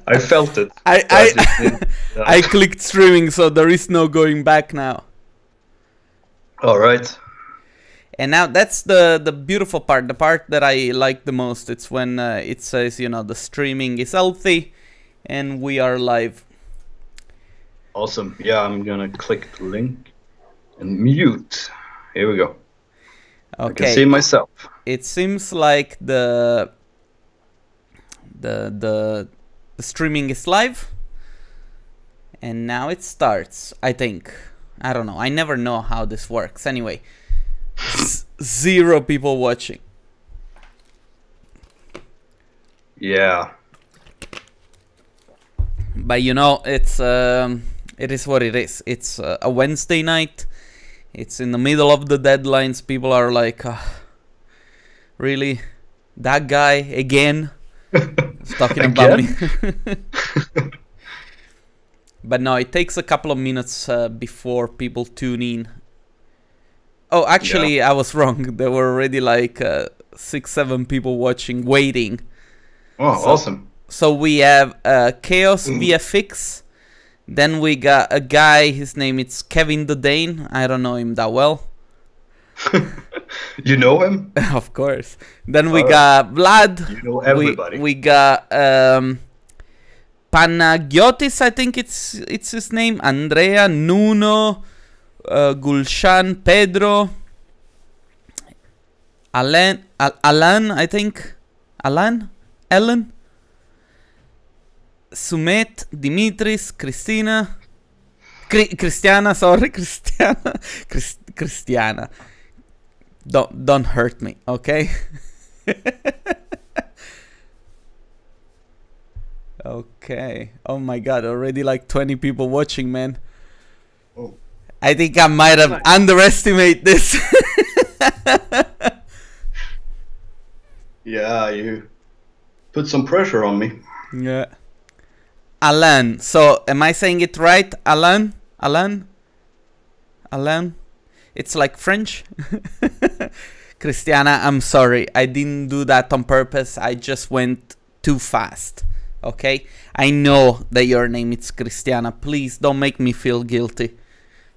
I felt it. I clicked streaming, so there is no going back now. All right. And now that's the beautiful part, the part that I like the most. It's when it says, you know, the streaming is healthy and we are live. Awesome. Yeah, I'm gonna click the link and mute. Here we go. Okay. I can see myself. It seems like the streaming is live, and now it starts. I think. I don't know. I never know how this works. Anyway. 0 people watching. Yeah. But you know, it is what it is. It's a Wednesday night. It's in the middle of the deadlines. People are like, really? That guy again? He's talking about me. But no, it takes a couple of minutes before people tune in. Oh, actually, yeah. I was wrong. There were already like 6-7 people watching, waiting. Oh, so, awesome. So we have Chaos VFX. Then we got a guy, his name is Kevin the Dane. I don't know him that well. You know him? Of course. Then we got Vlad. You know everybody. We got Panagiotis, I think it's his name. Andrea, Nuno, Gulshan, Pedro, Alan, I think. Ellen, Sumet, Dimitris, Christina, Christiana, sorry, Christiana. Don't hurt me, okay? Okay. Oh my god, already like 20 people watching, man. Oh. I think I might have underestimated this. Yeah, you put some pressure on me. Yeah. Alan. So, am I saying it right? Alan? It's like French. Christiana, I'm sorry. I didn't do that on purpose. I just went too fast. Okay? I know that your name is Christiana. Please don't make me feel guilty.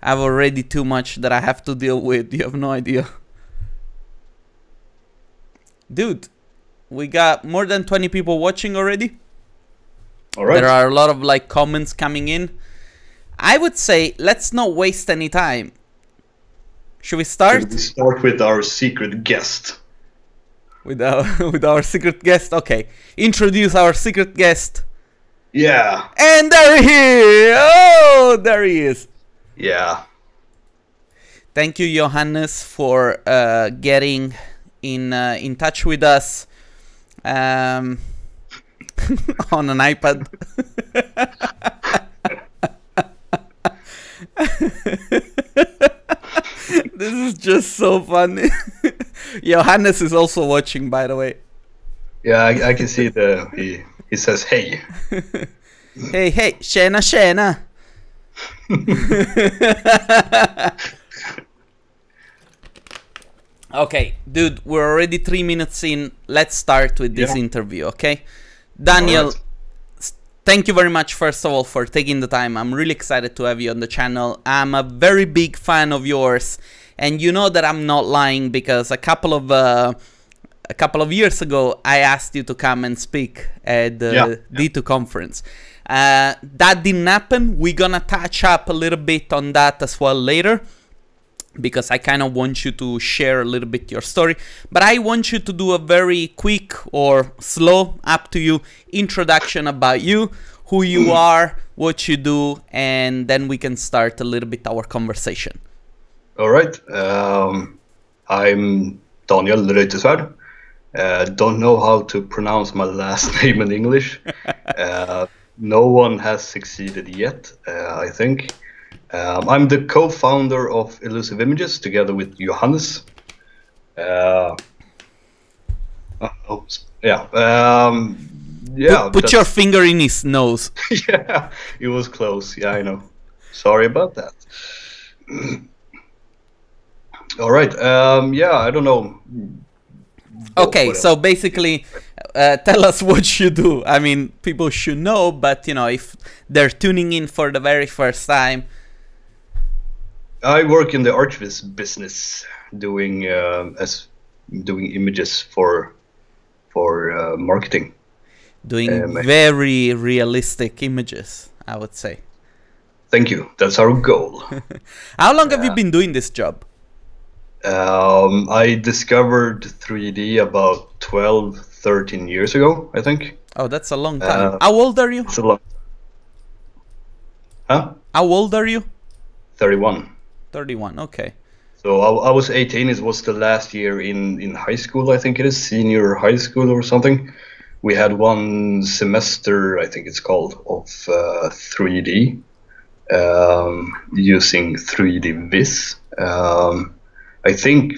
I have already too much that I have to deal with. You have no idea. Dude, we got more than 20 people watching already. All right. There are a lot of like comments coming in. I would say let's not waste any time. Should we start? Should we start with our secret guest? With our secret guest? Okay. Introduce our secret guest. Yeah. And there he is! Oh, there he is. Yeah. Thank you, Johannes, for getting in touch with us on an iPad. This is just so funny. Johannes is also watching, by the way. Yeah, I can see he says hey. Hey, tjena. Okay, dude, we're already 3 minutes in. Let's start with this interview, okay? Daniel, thank you very much, first of all, for taking the time. I'm really excited to have you on the channel. I'm a very big fan of yours, and you know that I'm not lying because a couple of years ago, I asked you to come and speak at the D2 conference. That didn't happen. We're gonna touch up a little bit on that as well later, because I kind of want you to share a little bit your story. But I want you to do a very quick or slow, up to you, introduction about you, who you are, what you do, and then we can start a little bit our conversation. All right. I'm Daniel Reuterswärd. Don't know how to pronounce my last name in English. No one has succeeded yet, I think. I'm the co-founder of Illusive Images together with Johannes. Put your finger in his nose. Yeah, it was close. Yeah, I know. Sorry about that. All right. I don't know. Okay, so basically, tell us what you do. I mean, people should know, but you know, if they're tuning in for the very first time. I work in the archivist business, doing images for marketing. Doing very realistic images, I would say. Thank you. That's our goal. How long have you been doing this job? I discovered 3D about 12, 13 years ago, I think. Oh, that's a long time. How old are you? It's a long. Huh? How old are you? 31. 31, okay. So I was 18. It was the last year in high school, I think it is, senior high school or something. We had one semester, I think it's called, of 3D, using 3D Viz. I think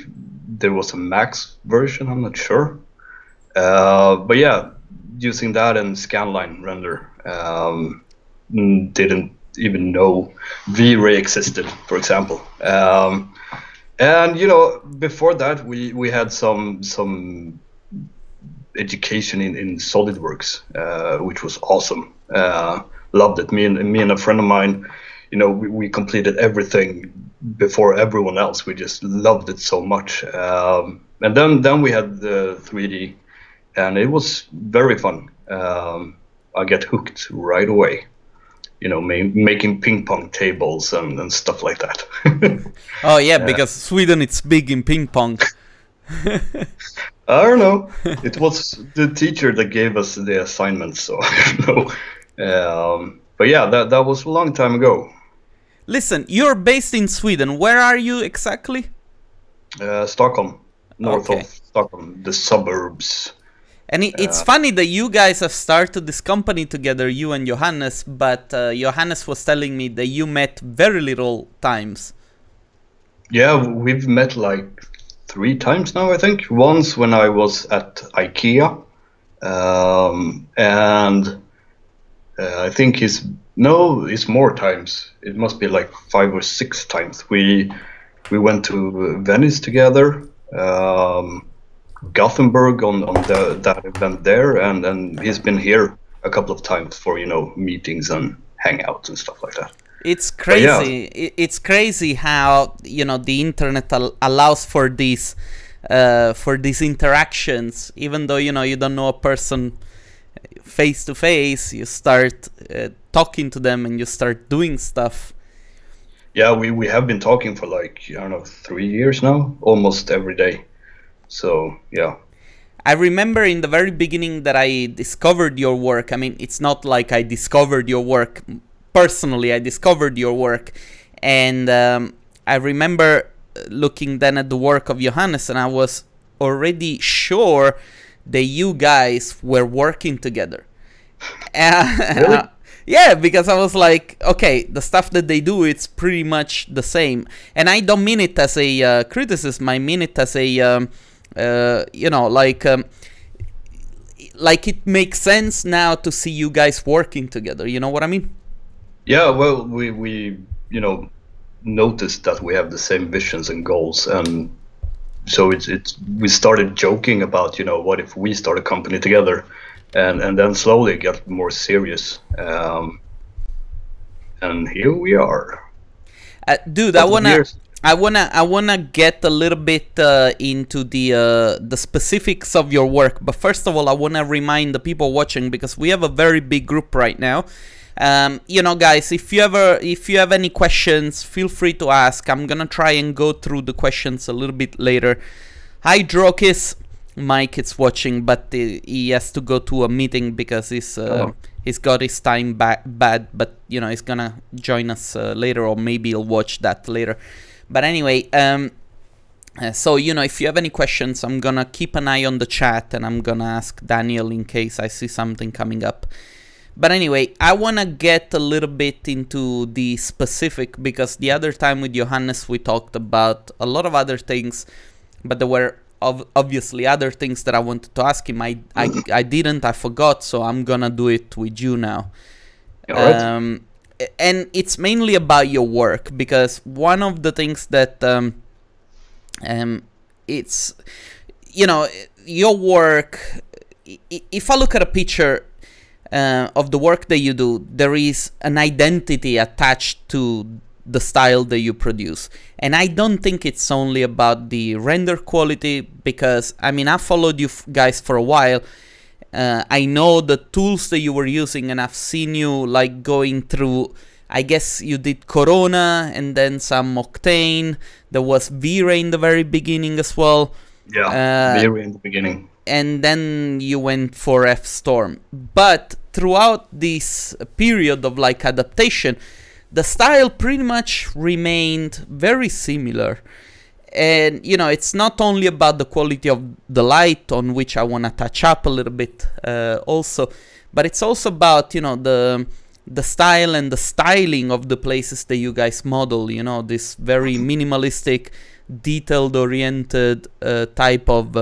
there was a max version, I'm not sure. But yeah, using that and scanline render. Didn't even know V-Ray existed, for example. And you know, before that, we had some education in SolidWorks, which was awesome. Loved it. Me and a friend of mine, you know, we completed everything before everyone else. We just loved it so much. And then we had the 3D, and it was very fun. I get hooked right away. You know, making ping pong tables and stuff like that. Oh yeah, because Sweden it's big in ping pong. I don't know. It was the teacher that gave us the assignments, so I don't know. But yeah, that was a long time ago. Listen, you're based in Sweden. Where are you exactly? Stockholm, north of Stockholm, the suburbs. And it's funny that you guys have started this company together, you and Johannes, but Johannes was telling me that you met very little times. Yeah, we've met like 3 times now, I think. Once when I was at IKEA, and I think it's more times. It must be like 5 or 6 times. We went to Venice together. Gothenburg on that event there, and he's been here a couple of times for, you know, meetings and hangouts and stuff like that. It's crazy. Yeah. It's crazy how, you know, the internet allows for these interactions. Even though, you know, you don't know a person face to face, you start talking to them and you start doing stuff. Yeah, we have been talking for like, I don't know, 3 years now, almost every day. So, yeah. I remember in the very beginning that I discovered your work. I mean, it's not like I discovered your work personally. I discovered your work. And I remember looking then at the work of Johannes, and I was already sure that you guys were working together. Really? Yeah, because I was like, okay, the stuff that they do, it's pretty much the same. And I don't mean it as a criticism. I mean it as a... you know, like it makes sense now to see you guys working together. You know what I mean? Yeah, well, we you know, noticed that we have the same visions and goals, and so we started joking about, you know, what if we start a company together, and then slowly get more serious, and here we are. Dude, I wanna get a little bit into the specifics of your work, but first of all, I wanna remind the people watching, because we have a very big group right now. You know, guys, if you have any questions, feel free to ask. I'm gonna try and go through the questions a little bit later. Hi, Drokis. Mike is watching, but he has to go to a meeting because he's got his time bad. But you know, he's gonna join us later, or maybe he'll watch that later. But anyway, so, you know, if you have any questions, I'm gonna keep an eye on the chat, and I'm gonna ask Daniel in case I see something coming up. But anyway, I wanna get a little bit into the specific, because the other time with Johannes we talked about a lot of other things, but there were obviously other things that I wanted to ask him. I forgot, so I'm gonna do it with you now. All right. And it's mainly about your work, because one of the things that it's, you know, your work, if I look at a picture of the work that you do, there is an identity attached to the style that you produce. And I don't think it's only about the render quality, because I mean, I followed you guys for a while. I know the tools that you were using, and I've seen you like going through, I guess you did Corona and then some Octane. There was V-Ray in the very beginning as well. Yeah, V-Ray in the beginning. And then you went for F-Storm. But throughout this period of like adaptation, the style pretty much remained very similar. And, you know, it's not only about the quality of the light, on which I want to touch up a little bit also, but it's also about, you know, the style and the styling of the places that you guys model, you know, this very minimalistic, detailed-oriented type of,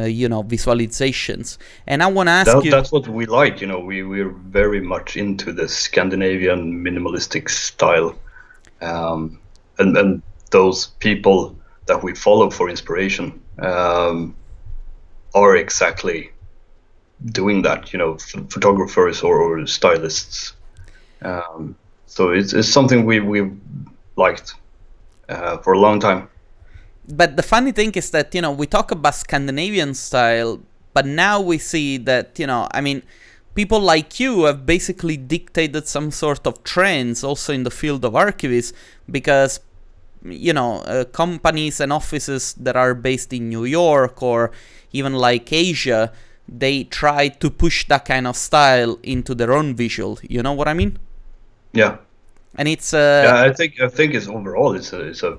you know, visualizations. And I want to ask you... That's what we like, you know, we're very much into the Scandinavian minimalistic style. And those people that we follow for inspiration are exactly doing that, you know, photographers or stylists. So it's something we've liked for a long time. But the funny thing is that, you know, we talk about Scandinavian style, but now we see that, you know, I mean, people like you have basically dictated some sort of trends also in the field of archivists, because, you know, companies and offices that are based in New York or even like Asia, they try to push that kind of style into their own visual. You know what I mean? Yeah. And it's yeah, I think it's overall it's a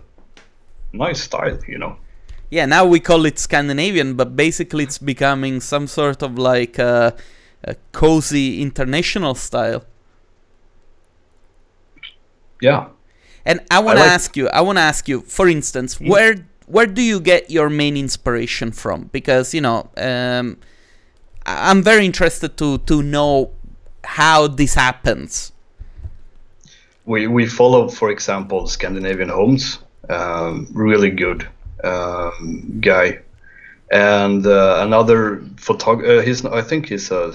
nice style, you know. Yeah, now we call it Scandinavian, but basically it's becoming some sort of like a cozy international style. Yeah. And I want to ask you, for instance, where do you get your main inspiration from? Because, you know, I'm very interested to know how this happens. We follow, for example, Scandinavian Homes, really good guy, and another photographer. I think he's a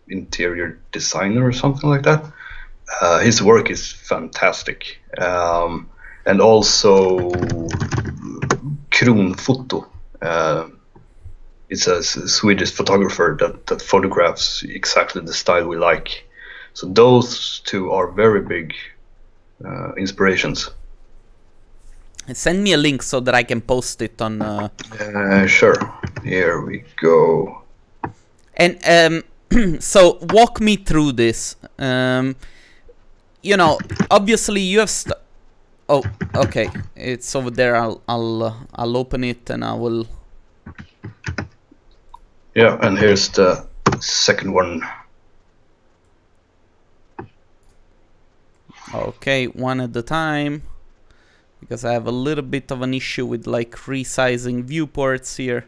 interior designer or something like that. His work is fantastic, and also Kronfoto. It's a Swedish photographer that photographs exactly the style we like. So those two are very big inspirations. Send me a link so that I can post it on. Sure. Here we go. And so walk me through this. You know, obviously you have. Oh, okay. It's over there. I'll open it and I will. Yeah, and here's the second one. Okay, one at a time, because I have a little bit of an issue with like resizing viewports here.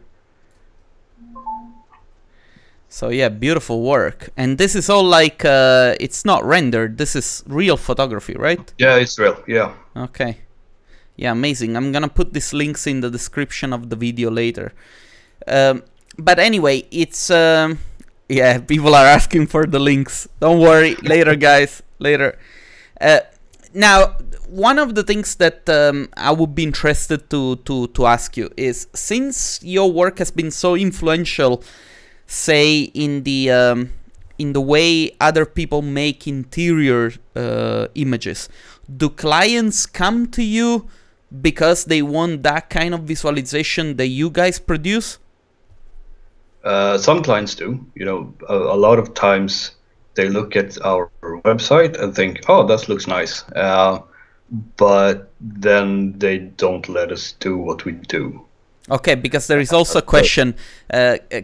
So yeah, beautiful work. And this is all like, it's not rendered, this is real photography, right? Yeah, it's real, yeah. Okay. Yeah, amazing. I'm gonna put these links in the description of the video later. But anyway, it's, yeah, people are asking for the links. Don't worry, later guys, later. Now, one of the things that I would be interested to ask you is, since your work has been so influential, say in the way other people make interior images, do clients come to you because they want that kind of visualization that you guys produce? Some clients do. You know, a lot of times they look at our website and think, oh, that looks nice. But then they don't let us do what we do. Okay, because there is also a question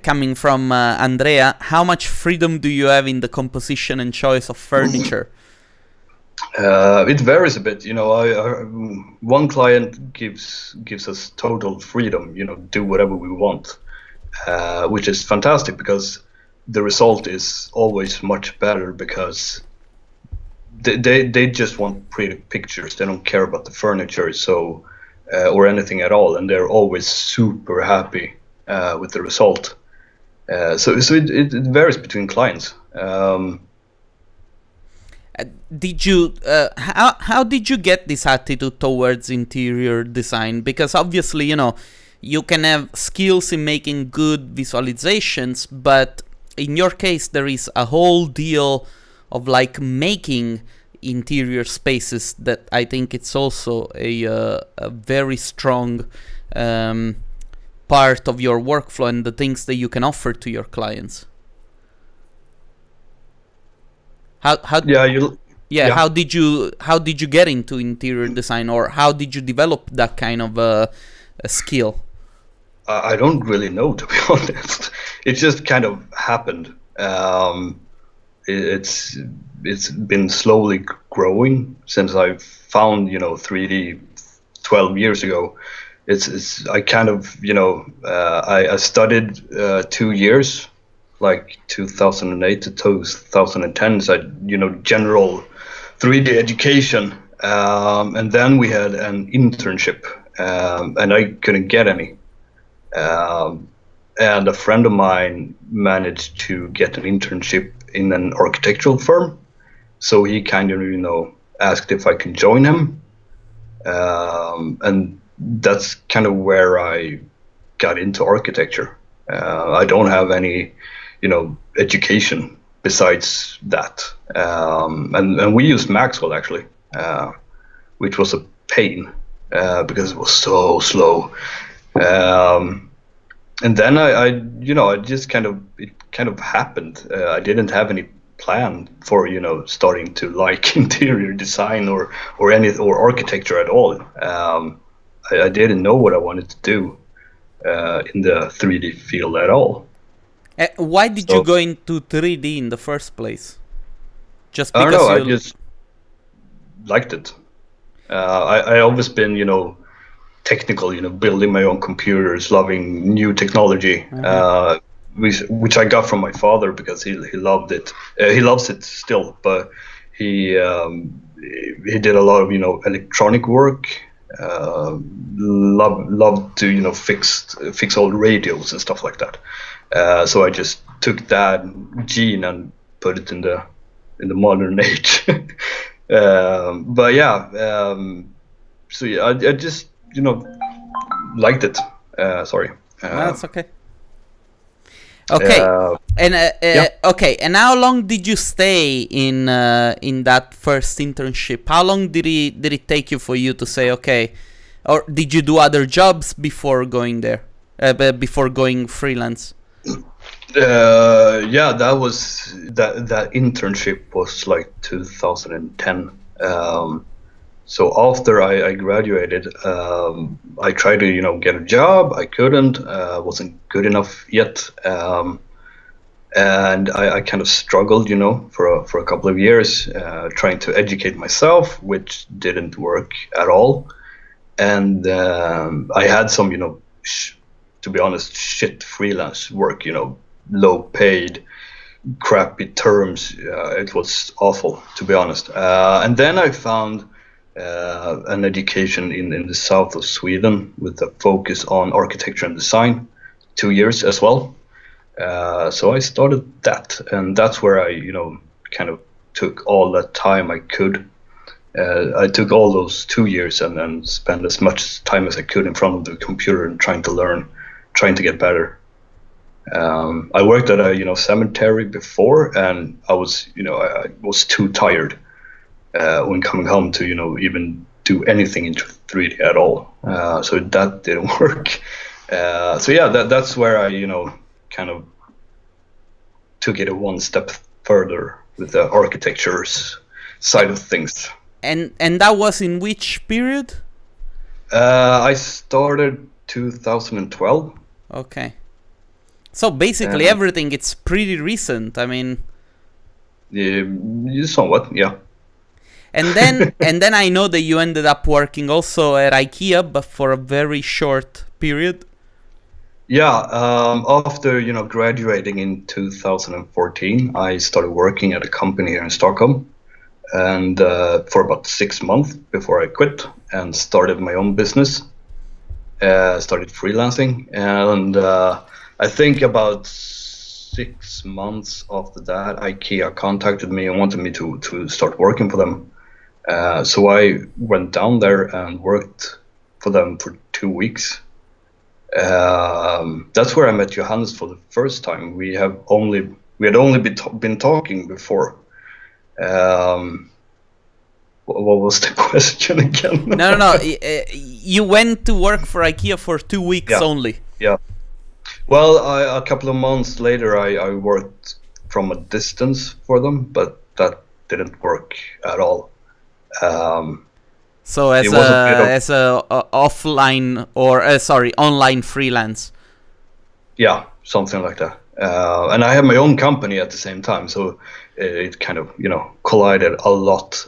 coming from Andrea. How much freedom do you have in the composition and choice of furniture? It varies a bit. You know, one client gives us total freedom, you know, do whatever we want, which is fantastic, because the result is always much better, because they just want pretty pictures. They don't care about the furniture, so or anything at all, and they're always super happy with the result. So it varies between clients. Did you how did you get this attitude towards interior design? Because obviously, you know, you can have skills in making good visualizations, but in your case there is a whole deal of like making interior spaces that I think it's also a very strong part of your workflow and the things that you can offer to your clients. How how did you get into interior design, or how did you develop that kind of a skill? I don't really know, to be honest. It just kind of happened. It's been slowly growing since I found 3D 12 years ago. I kind of I studied 2 years, like 2008 to 2010, so general 3D education, and then we had an internship, and I couldn't get any, and a friend of mine managed to get an internship in an architectural firm, so he kind of asked if I could join him, and that's kind of where I got into architecture. I don't have any education besides that, and we used Maxwell actually, which was a pain because it was so slow, and then I just kind of happened. I didn't have any plan for starting to like interior design or architecture at all. I didn't know what I wanted to do in the 3D field at all. Why did you go into 3D in the first place? Just because I don't know. I just liked it. I always been technical, building my own computers, loving new technology, which I got from my father because he loved it. He loves it still, but he did a lot of electronic work. Loved to fix old radios and stuff like that. So I just took that gene and put it in the modern age. But yeah, so yeah, I just liked it. Sorry. That's okay. Okay, okay. And how long did you stay in that first internship? How long did it take you for you to say okay, or did you do other jobs before going there, before going freelance? Yeah, that internship was like 2010. So after I graduated, I tried to get a job. I couldn't. Wasn't good enough yet, and I kind of struggled, for a couple of years, trying to educate myself, which didn't work at all. And I had some, to be honest, shit freelance work, low paid, crappy terms. It was awful, to be honest. And then I found an education in the south of Sweden with a focus on architecture and design, 2 years as well. So I started that, and that's where I, kind of took all that time I could. I took all those 2 years and spent as much time as I could in front of the computer and trying to learn, trying to get better. I worked at a cemetery before, and I was I was too tired when coming home to even do anything in 3D at all. So that didn't work. So yeah, that's where I kind of took it one step further with the architecture's side of things. And that was in which period? I started 2012. Okay. So basically everything, it's pretty recent. I mean, somewhat, yeah. And then I know that you ended up working also at IKEA, but for a very short period. Yeah, after graduating in 2014, I started working at a company here in Stockholm, and for about 6 months before I quit and started my own business. started freelancing, and I think about 6 months after that, IKEA contacted me and wanted me to start working for them. So I went down there and worked for them for 2 weeks. That's where I met Johannes for the first time. We had only been talking before. What was the question again? No. You went to work for IKEA for 2 weeks only. Yeah. Well, a couple of months later, I worked from a distance for them, but that didn't work at all. So as a offline or online freelance. Yeah, something like that. And I have my own company at the same time, so it kind of collided a lot,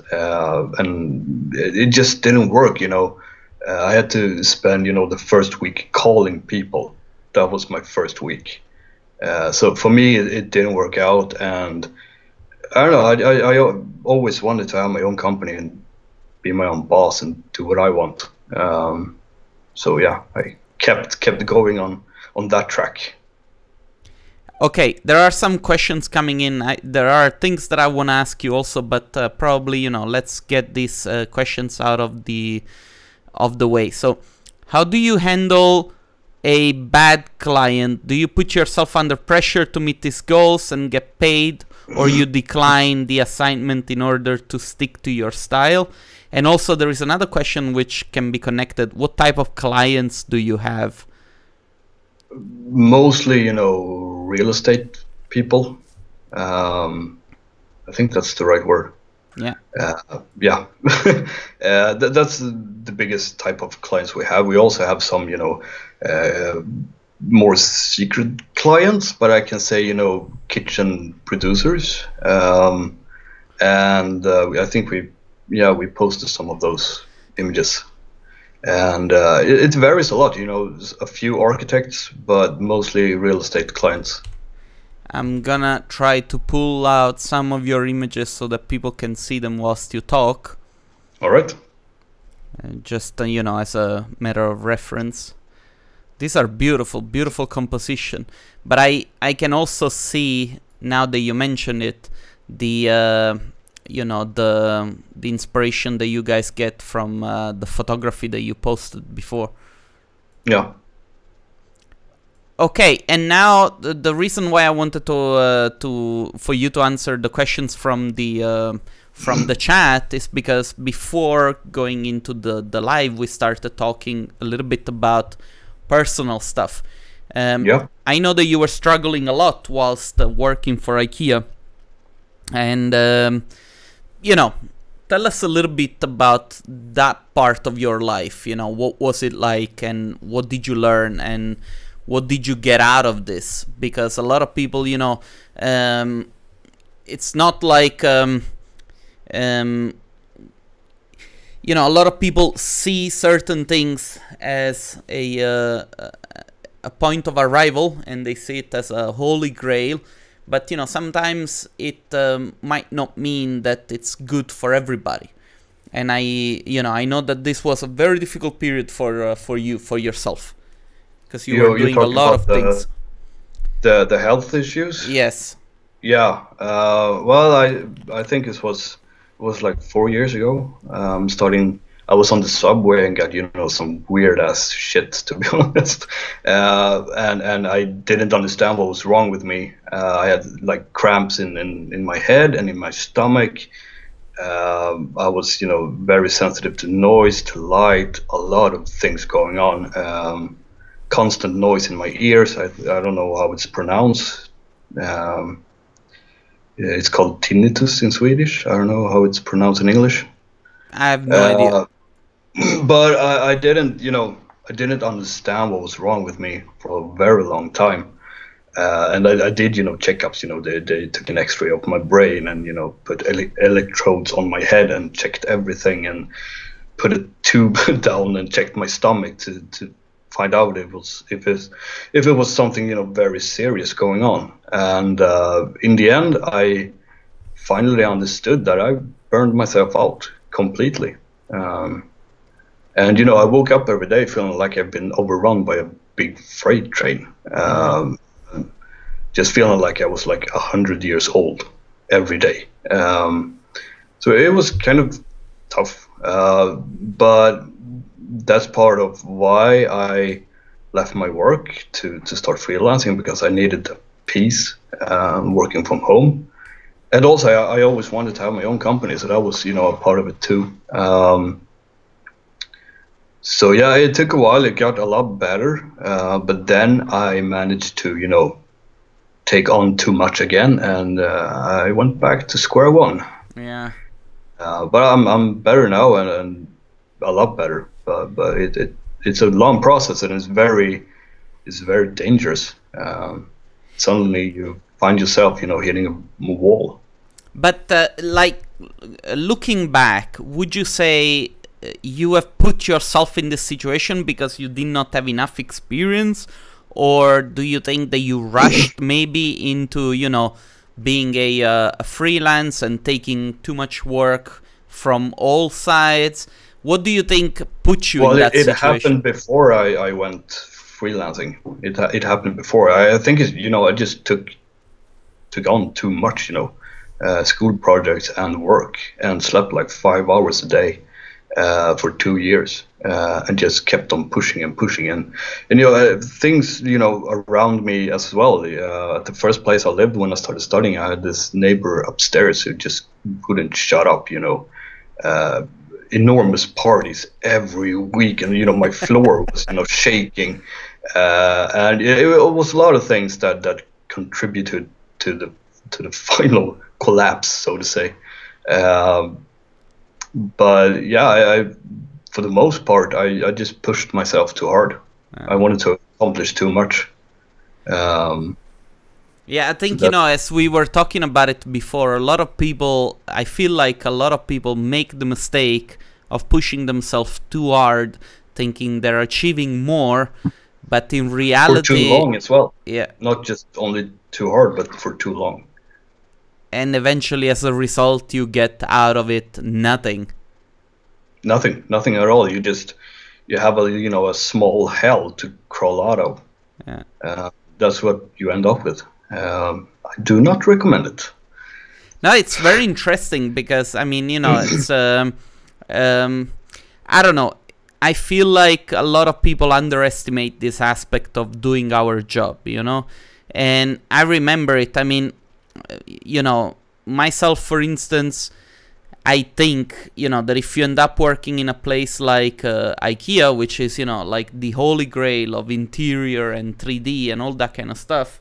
and it just didn't work. I had to spend the first week calling people. That was my first week. So for me, it didn't work out, and I don't know. I always wanted to have my own company and be my own boss and do what I want. So yeah, I kept going on that track. Okay, there are some questions coming in. There are things that I want to ask you also, but probably let's get these questions out of the way. So, how do you handle a bad client? Do you put yourself under pressure to meet these goals and get paid, or you decline the assignment in order to stick to your style? And also, there is another question which can be connected. What type of clients do you have? Mostly, real estate people. I think that's the right word. Yeah. Yeah. That's the biggest type of clients we have. We also have some, more secret clients, but I can say, kitchen producers. And I think we posted some of those images. And it varies a lot, a few architects, but mostly real estate clients. I'm gonna try to pull out some of your images so that people can see them whilst you talk. All right. Just, as a matter of reference. These are beautiful, beautiful composition. But I can also see, now that you mention it, the inspiration that you guys get from the photography that you posted before. Yeah. Okay, and now the reason why I wanted for you to answer the questions from the chat is because before going into the live, we started talking a little bit about personal stuff. Yeah. I know that you were struggling a lot whilst working for IKEA, and tell us a little bit about that part of your life. What was it like, and what did you learn, and what did you get out of this? Because a lot of people, it's not like, a lot of people see certain things as a point of arrival, and they see it as a holy grail. But sometimes it might not mean that it's good for everybody. And I know that this was a very difficult period for yourself, because you were doing a lot of things. The health issues. Yes. Yeah. Well, I think it was like 4 years ago. I was on the subway and got some weird ass shit, to be honest, and I didn't understand what was wrong with me. I had like cramps in my head and in my stomach. I was very sensitive to noise, to light, a lot of things going on. Constant noise in my ears. I don't know how it's pronounced. It's called tinnitus in Swedish. I don't know how it's pronounced in English. I have no idea. But I didn't, I didn't understand what was wrong with me for a very long time. And I did, checkups. They took an X-ray of my brain and put electrodes on my head and checked everything, and put a tube down and checked my stomach to find out if it was something very serious going on. And in the end, I finally understood that I burned myself out completely. And, you know, I woke up every day feeling like I've been overrun by a big freight train. Just feeling like I was like 100 years old every day. So it was kind of tough. But that's part of why I left my work to start freelancing, because I needed the peace, working from home. And also, I always wanted to have my own company, so that was, you know, a part of it too. So yeah, it took a while. It got a lot better, but then I managed to, you know, take on too much again, and I went back to square one. Yeah. But I'm better now, and a lot better. But it's a long process, and it's very dangerous. Suddenly you find yourself, you know, hitting a wall. But like, looking back, would you say you have put yourself in this situation because you did not have enough experience, or do you think that you rushed maybe into, you know, being a freelance and taking too much work from all sides? What do you think put you in that situation? It happened before I went freelancing. It happened before. I think it's, you know, I just took on too much, you know, school projects and work, and slept like 5 hours a day for 2 years, and just kept on pushing and pushing. And you know, things, you know, around me as well. At the first place I lived when I started studying, I had this neighbor upstairs who just couldn't shut up, you know. Enormous parties every week, and, you know, my floor was, you know, shaking, and it was a lot of things that contributed to the final collapse, so to say. But yeah, I for the most part, I just pushed myself too hard. I wanted to accomplish too much. Yeah, I think, you know, as we were talking about it before, a lot of people, I feel like a lot of people make the mistake of pushing themselves too hard, thinking they're achieving more, but in reality... For too long as well. Yeah. Not just only too hard, but for too long. And eventually, as a result, you get out of it nothing. Nothing at all. You have a, you know, a small hell to crawl out of. Yeah. That's what you end up with. I do not recommend it. No, it's very interesting because, I mean, you know, it's I don't know. I feel like a lot of people underestimate this aspect of doing our job, you know. And I remember it. I mean, you know, myself, for instance, I think, you know, that if you end up working in a place like IKEA, which is, you know, like the holy grail of interior and 3D and all that kind of stuff,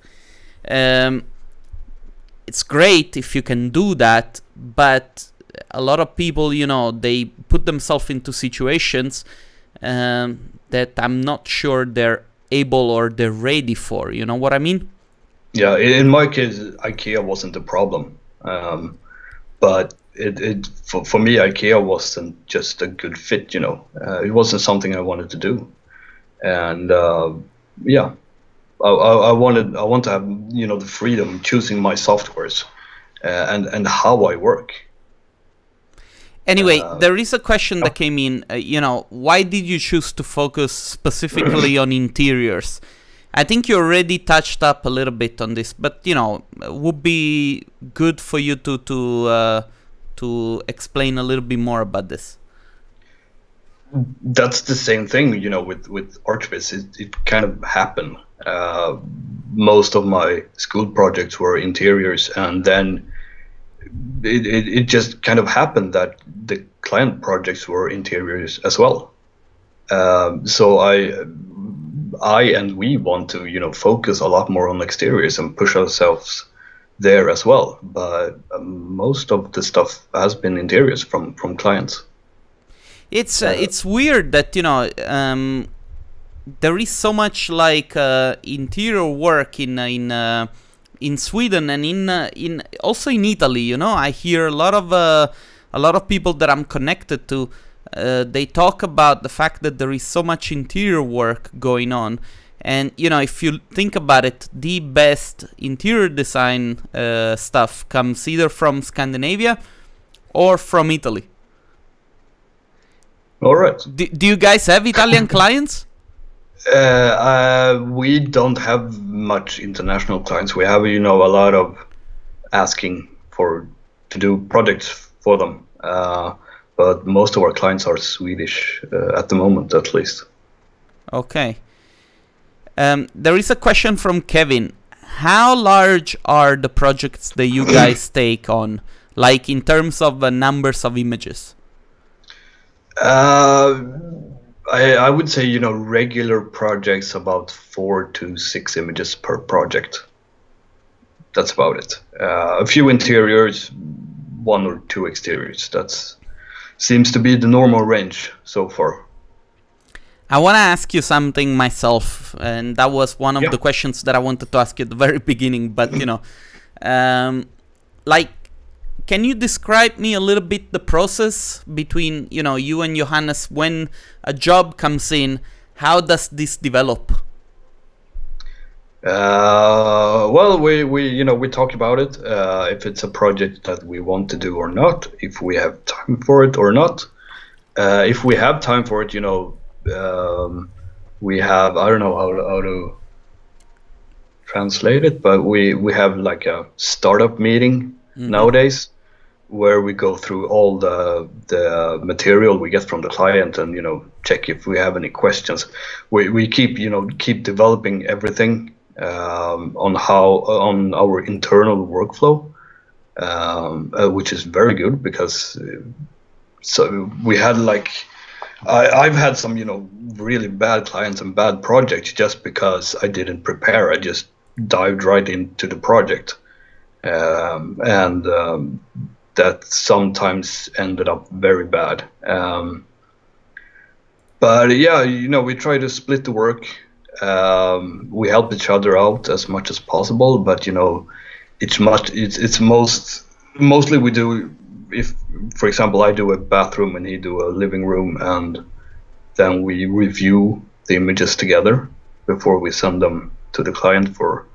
it's great if you can do that, but a lot of people, you know, they put themselves into situations that I'm not sure they're able or they're ready for. You know what I mean? Yeah, in my case, IKEA wasn't the problem, but for me, IKEA wasn't just a good fit. You know, it wasn't something I wanted to do, and yeah. I want to have, you know, the freedom choosing my softwares and how I work. Anyway, there is a question that came in. You know, why did you choose to focus specifically on interiors? I think you already touched up a little bit on this, but, you know, it would be good for you to explain a little bit more about this. That's the same thing, you know, with Archviz. It kind of happened. Most of my school projects were interiors, and then it just kind of happened that the client projects were interiors as well. So I and we want to, you know, focus a lot more on exteriors and push ourselves there as well. But most of the stuff has been interiors from clients. It's weird that, you know, there is so much like interior work in Sweden and in also in Italy. You know, I hear a lot of people that I'm connected to. They talk about the fact that there is so much interior work going on, and, you know, if you think about it, the best interior design stuff comes either from Scandinavia or from Italy. All right. Do you guys have Italian clients? We don't have much international clients. We have, a lot of asking to do projects for them. But most of our clients are Swedish at the moment, at least. Okay. There is a question from Kevin. How large are the projects that you guys take on, like in terms of numbers of images? I would say, regular projects, about 4 to 6 images per project. That's about it. A few interiors, 1 or 2 exteriors. That seems to be the normal range so far. I want to ask you something myself, and that was one of the questions that I wanted to ask you at the very beginning. But like, can you describe me a little bit the process between you and Johannes when a job comes in? How does this develop? Well, we talk about it. If it's a project that we want to do or not, if we have time for it or not. If we have time for it, we have, I don't know how to translate it, but we have like a startup meeting nowadays, where we go through all the material we get from the client and check if we have any questions. We keep developing everything on our internal workflow, which is very good, because so we had like I've had some really bad clients and bad projects just because I didn't prepare. I just dived right into the project, and that sometimes ended up very bad. But yeah, we try to split the work. We help each other out as much as possible, but mostly we do. If, for example, I do a bathroom and he do a living room, and then we review the images together before we send them to the client for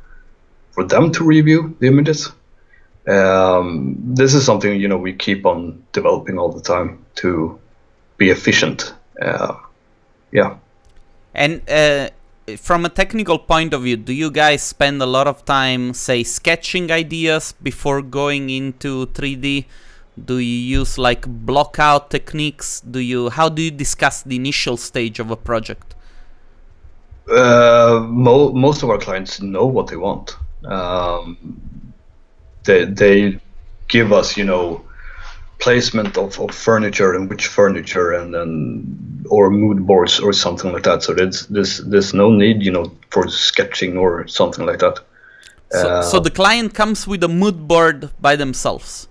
them to review the images. This is something we keep on developing all the time to be efficient. Yeah. And from a technical point of view, do you guys spend a lot of time, say, sketching ideas before going into 3D? Do you use like block out techniques? How do you discuss the initial stage of a project? Most of our clients know what they want. They give us, placement of furniture and which furniture, and then or mood boards or something like that. So there's no need, for sketching or something like that. So the client comes with a mood board by themselves.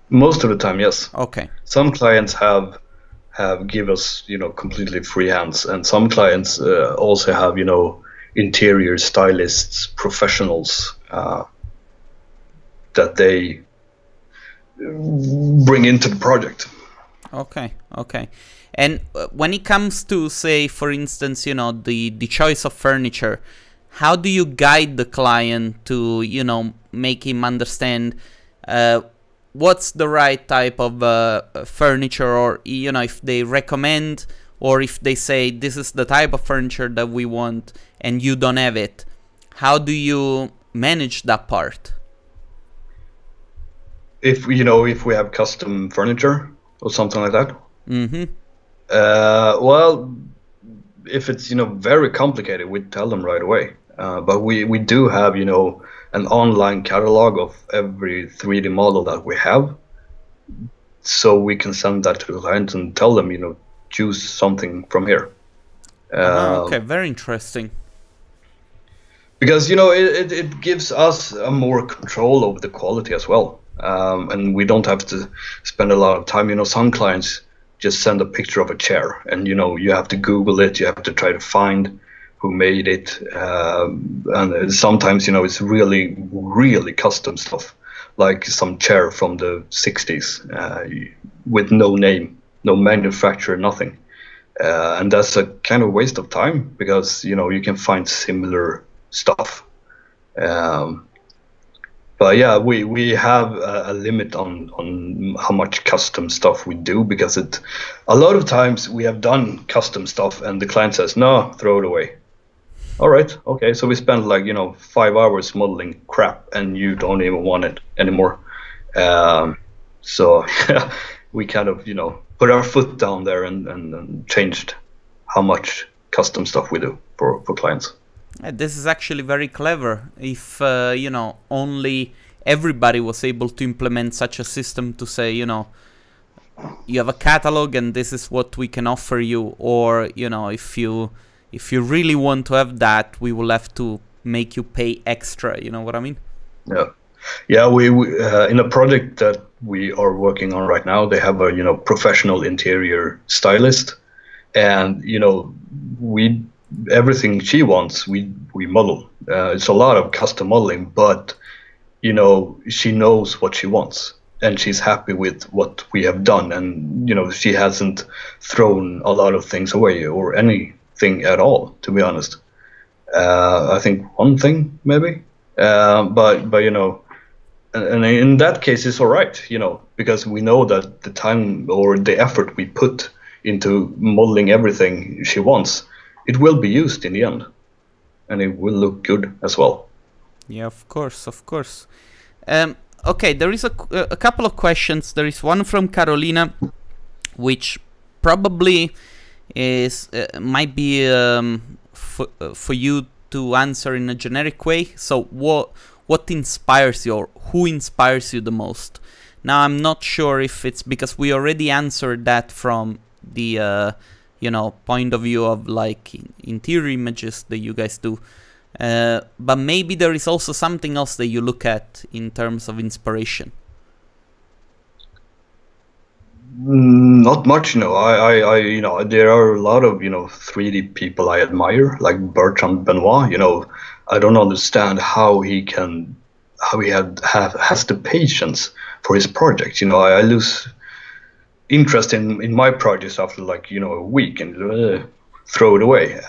Most of the time, yes. Okay. Some clients have give us completely free hands, and some clients also have interior stylists, professionals that they bring into the project. Okay. And when it comes to, say, for instance, the choice of furniture, how do you guide the client to make him understand what's the right type of furniture, or if they recommend, or if they say this is the type of furniture that we want and you don't have it? How do you manage that part? If we have custom furniture or something like that. Well, if it's very complicated, we tell them right away. But we do have an online catalog of every 3D model that we have, so we can send that to the client and tell them choose something from here. Okay, very interesting. Because it gives us a more control over the quality as well, and we don't have to spend a lot of time. Some clients just send a picture of a chair, and you have to Google it, you have to try to find who made it, and sometimes it's really, really custom stuff, like some chair from the 60s with no name, no manufacturer, nothing, and that's a kind of waste of time, because you can find similar stuff. But yeah, we have a limit on how much custom stuff we do, because a lot of times we have done custom stuff and the client says, no, throw it away. All right, okay, so we spent like 5 hours modeling crap and you don't even want it anymore. So yeah, we kind of put our foot down there and changed how much custom stuff we do for clients. This is actually very clever. If only everybody was able to implement such a system to say, you have a catalog and this is what we can offer you, or if you really want to have that, we will have to make you pay extra. You know what I mean? Yeah. We in a project that we are working on right now, they have a professional interior stylist, and everything she wants, we model. It's a lot of custom modeling, but she knows what she wants and she's happy with what we have done, and she hasn't thrown a lot of things away or anything at all, to be honest. I think one thing maybe, but and in that case it's all right, because we know that the time or the effort we put into modeling everything she wants, it will be used in the end, and it will look good as well. Yeah, of course. Okay, there is a couple of questions. There is one from Carolina, which probably is might be for you to answer in a generic way. So what inspires you, or who inspires you the most? Now, I'm not sure if it's because we already answered that from the point of view of like interior images that you guys do, but maybe there is also something else that you look at in terms of inspiration. Not much, I there are a lot of 3D people I admire, like Bertrand Benoit. I don't understand how he has the patience for his project. I lose interest in my projects after like a week and throw it away.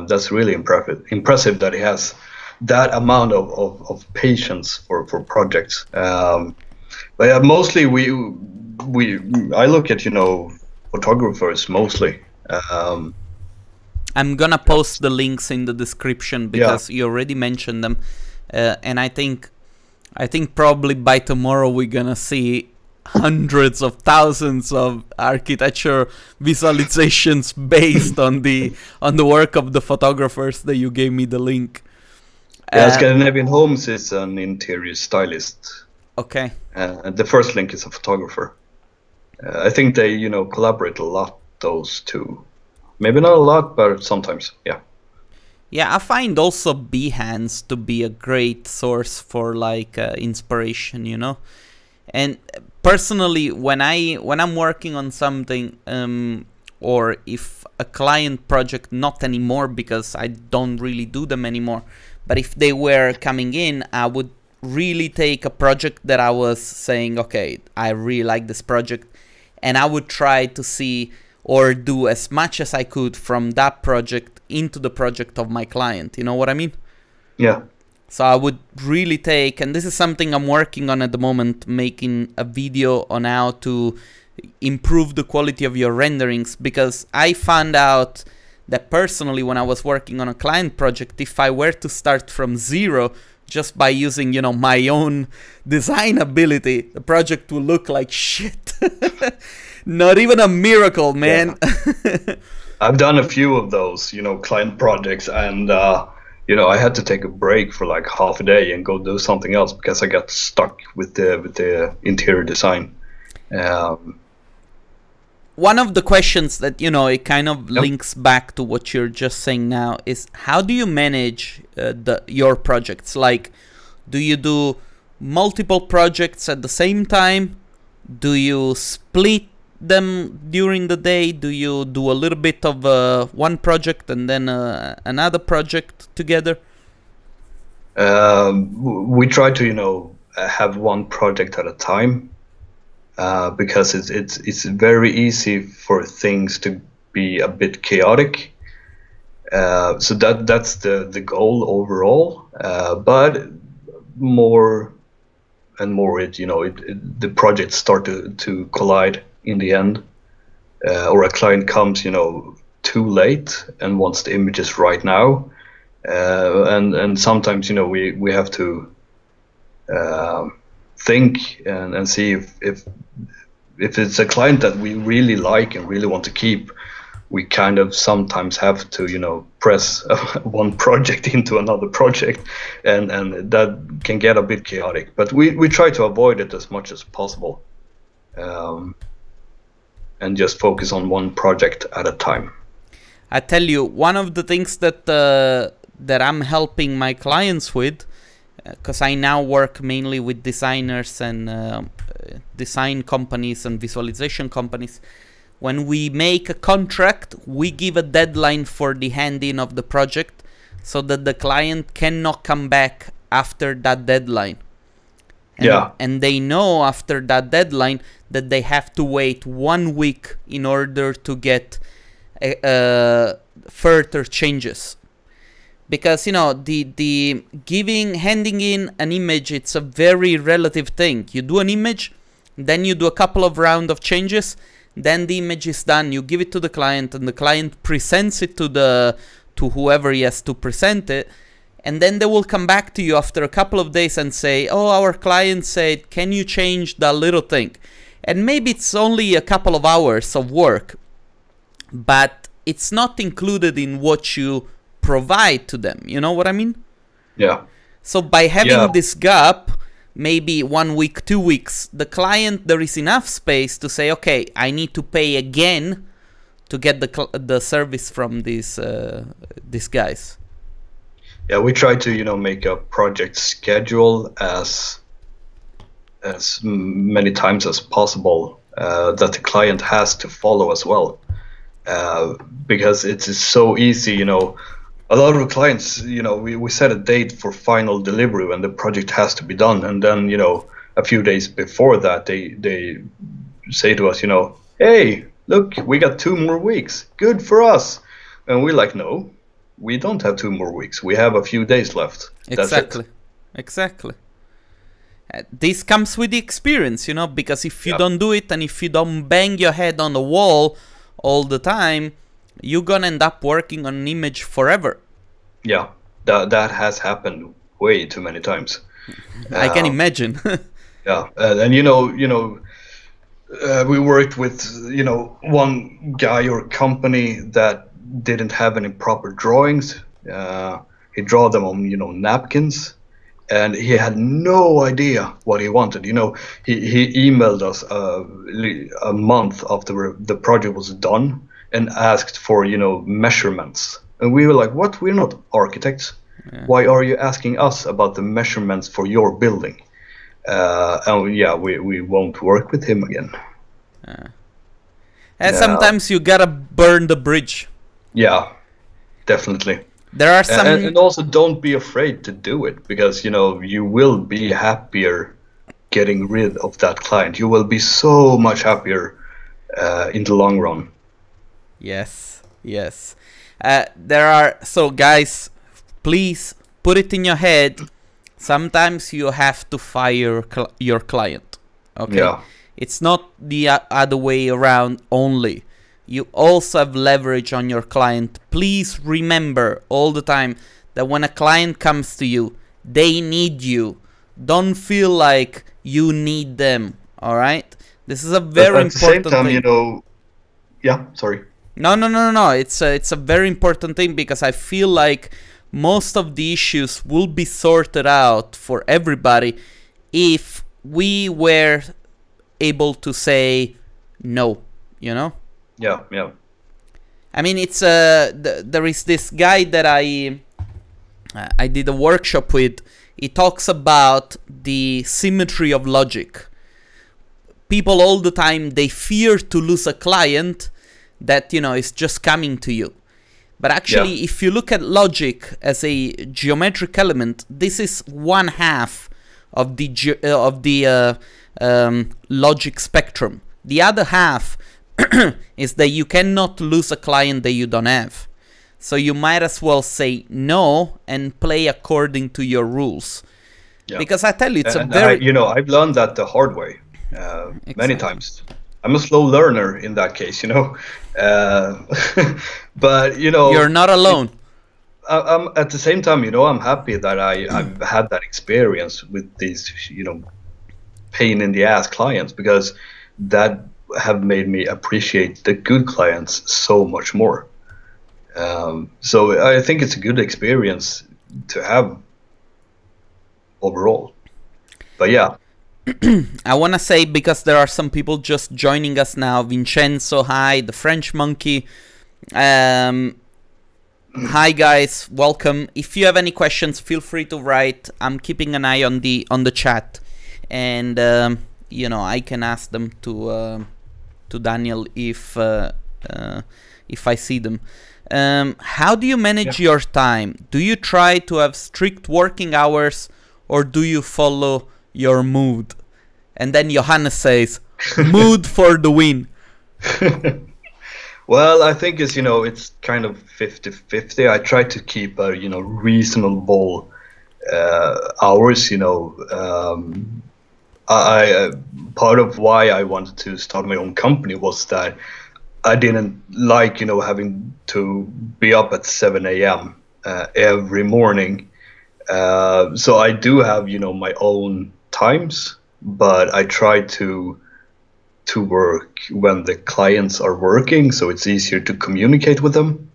That's really impressive that he has that amount of patience for projects. But yeah, mostly I look at photographers mostly. I'm gonna post the links in the description because you already mentioned them, and I think probably by tomorrow we're gonna see hundreds of thousands of architecture visualizations based on the work of the photographers that you gave me the link. Scandinavian Homes is an interior stylist. Okay. The first link is a photographer. I think they collaborate a lot, those two. Maybe not a lot, but sometimes, yeah. Yeah, I find also Behance to be a great source for like inspiration, And personally, when I'm working on something, or if a client project, not anymore because I don't really do them anymore, but if they were coming in, I would really take a project that I was saying, okay, I really like this project, and I would try to see or do as much as I could from that project into the project of my client. You know what I mean? Yeah. So I would really take, and this is something I'm working on at the moment, making a video on how to improve the quality of your renderings, because I found out that personally when I was working on a client project, if I were to start from zero just by using, my own design ability, the project will look like shit. Not even a miracle, man. Yeah. I've done a few of those, client projects, and I had to take a break for like half a day and go do something else because I got stuck with the interior design. One of the questions that it kind of links back to what you're just saying now is, how do you manage your projects? Like, do you do multiple projects at the same time? Do you split them during the day? Do you do a little bit of one project and then another project together? We try to have one project at a time, because it's very easy for things to be a bit chaotic. So that's the goal overall, but more and more the projects start to collide in the end, or a client comes too late and wants the images right now, and sometimes we have to think and see if it's a client that we really like and really want to keep. We kind of sometimes have to press one project into another project, and that can get a bit chaotic, but we try to avoid it as much as possible, and just focus on one project at a time. I tell you, one of the things that I'm helping my clients with, because I now work mainly with designers and design companies and visualization companies. When we make a contract, we give a deadline for the hand-in of the project so that the client cannot come back after that deadline. And they know after that deadline that they have to wait 1 week in order to get further changes. Because the handing in an image, it's a very relative thing. You do an image, then you do a couple of rounds of changes, then the image is done, you give it to the client, and the client presents it to whoever he has to present it, and then they will come back to you after a couple of days and say, oh, our client said, can you change that little thing? And maybe it's only a couple of hours of work, but it's not included in what you provide to them. You know what I mean? Yeah. So by having this gap, maybe 1 week, 2 weeks, the client, there is enough space to say, okay, I need to pay again to get the service from these guys. Yeah, we try to make a project schedule as many times as possible that the client has to follow as well, because it is so easy. A lot of clients, we set a date for final delivery when the project has to be done, and then a few days before that they say to us, hey, look, we got 2 more weeks, good for us. And we're like, no, we don't have 2 more weeks, we have a few days left. Exactly. Exactly. This comes with the experience, because if you don't do it, and if you don't bang your head on the wall all the time, you're gonna end up working on an image forever. Yeah, that has happened way too many times. I can imagine. Yeah, and we worked with one guy or company that didn't have any proper drawings. He drew them on napkins, and he had no idea what he wanted. He emailed us a month after the project was done and asked for measurements, and we were like, what? We're not architects. Why are you asking us about the measurements for your building? And yeah, we won't work with him again. And sometimes you gotta burn the bridge. Yeah, definitely. There are some, and also don't be afraid to do it, because you will be happier getting rid of that client. You will be so much happier in the long run. Yes. So guys, please put it in your head. Sometimes you have to fire your client. Okay. Yeah. It's not the other way around only. You also have leverage on your client. Please remember all the time that when a client comes to you, they need you. Don't feel like you need them. All right. This is a very important thing. At the same time, yeah. Sorry. No. It's a very important thing, because I feel like most of the issues will be sorted out for everybody if we were able to say no. Yeah. I mean, it's there is this guy that I did a workshop with. He talks about the symmetry of logic. People all the time, they fear to lose a client that is just coming to you. But actually, if you look at logic as a geometric element, this is 1/2 of the logic spectrum. The other half is that you cannot lose a client that you don't have. So you might as well say no and play according to your rules. Yeah. Because I tell you, it's a And very I've learned that the hard way many times. I'm a slow learner in that case, but you're not alone. I'm at the same time, I'm happy that I've had that experience with these, pain in the ass clients, because that have made me appreciate the good clients so much more. So I think it's a good experience to have overall. But yeah. I want to say, because there are some people just joining us now. Vincenzo, hi. The French Monkey. Hi guys, welcome. If you have any questions, feel free to write. I'm keeping an eye on the chat, and I can ask them to Daniel if I see them. How do you manage your time? Do you try to have strict working hours, or do you follow your mood? And then Johannes says, mood for the win. Well, I think it's kind of 50-50. I try to keep a reasonable hours. I part of why I wanted to start my own company was that I didn't like having to be up at 7 a.m. Every morning. So I do have my own times, but I try to work when the clients are working, so it's easier to communicate with them.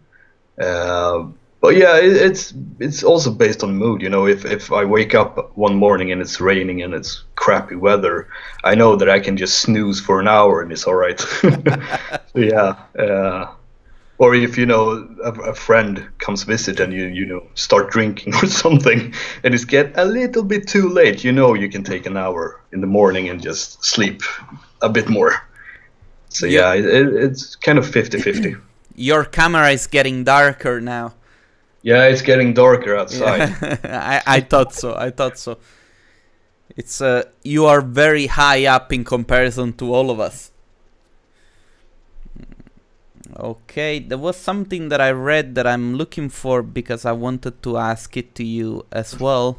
But yeah, it's also based on mood. If I wake up one morning and it's raining and it's crappy weather, I know that I can just snooze for an hour and it's all right. So yeah. Or if a friend comes visit and you start drinking or something, and it's get a little bit too late, you can take an hour in the morning and just sleep a bit more. So yeah, it's kind of 50-50. Your camera is getting darker now. Yeah, it's getting darker outside. Yeah. I thought so. It's you are very high up in comparison to all of us. Okay, there was something that I read that I'm looking for because I wanted to ask it to you as well.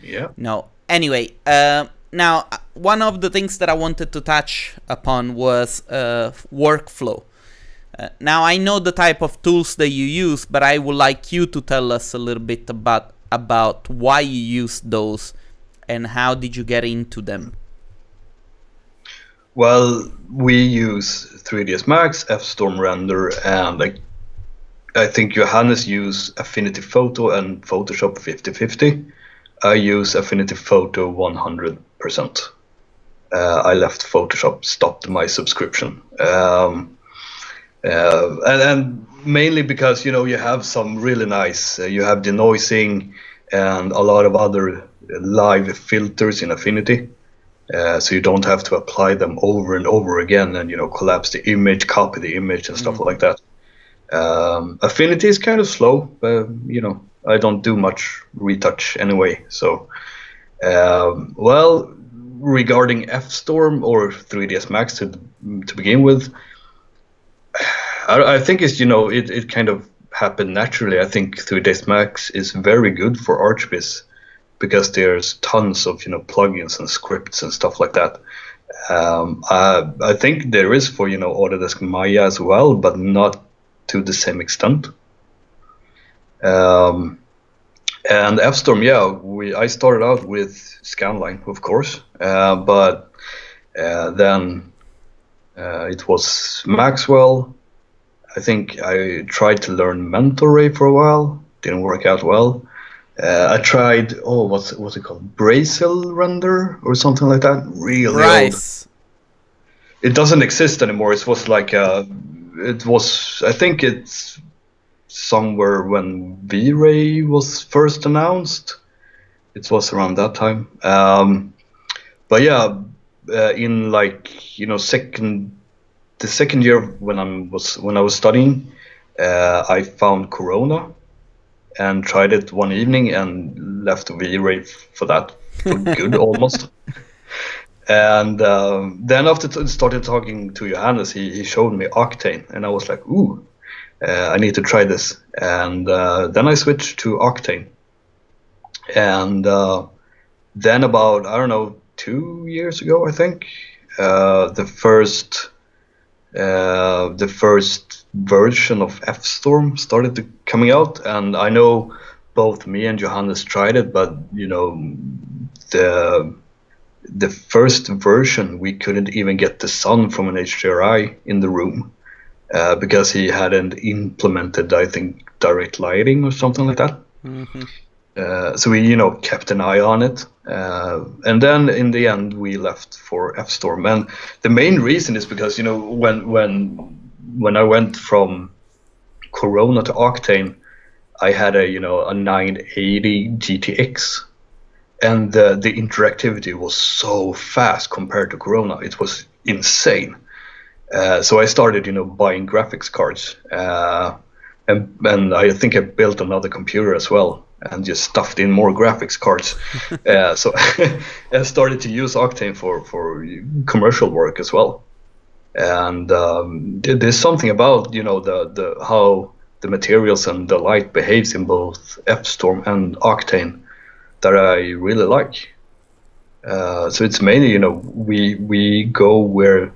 Yeah. No. Anyway, now one of the things that I wanted to touch upon was workflow. Now I know the type of tools that you use, but I would like you to tell us a little bit about why you use those and how did you get into them. Well, we use 3ds Max, F-Storm Render, and I think Johannes use Affinity Photo and Photoshop 50-50. I use Affinity Photo 100%. I left Photoshop, stopped my subscription. And mainly because, you have some really nice, you have denoising and a lot of other live filters in Affinity. So you don't have to apply them over and over again and, collapse the image, copy the image and stuff like that. Affinity is kind of slow, but, I don't do much retouch anyway. So, well, regarding F-Storm or 3ds Max to begin with, I think it's, it kind of happened naturally. I think 3ds Max is very good for ArchViz because there's tons of, plugins and scripts and stuff like that. I think there is for, Autodesk Maya as well, but not to the same extent. And F-Storm, yeah, I started out with Scanline, of course, but then it was Maxwell. I think I tried to learn Mentor for a while, didn't work out well. I tried, what's it called? Brazel Render or something like that. Really old. It doesn't exist anymore. It was like I think it's somewhere when V-Ray was first announced. It was around that time. But yeah, in the second year when I was studying, I found Corona and tried it one evening and left V-Ray for that for good almost. And then after started talking to Johannes, he showed me Octane, and I was like, ooh, I need to try this. And then I switched to Octane. And then about, I don't know, 2 years ago, I think, the first version of F-Storm started coming out. And I know both me and Johannes tried it, but you know, the first version, we couldn't even get the sun from an HDRI in the room because he hadn't implemented, I think, direct lighting or something like that. Mm-hmm. So we, you know, kept an eye on it, and then in the end we left for F-Storm. And the main reason is because, you know, when I went from Corona to Octane, I had a 980 GTX, and the interactivity was so fast compared to Corona. It was insane. So I started, you know, buying graphics cards, and I think I built another computer as well, and just stuffed in more graphics cards. So I started to use Octane for commercial work as well. And there's something about, you know, the how the materials and the light behaves in both F-Storm and Octane that I really like. So it's mainly, you know, we go where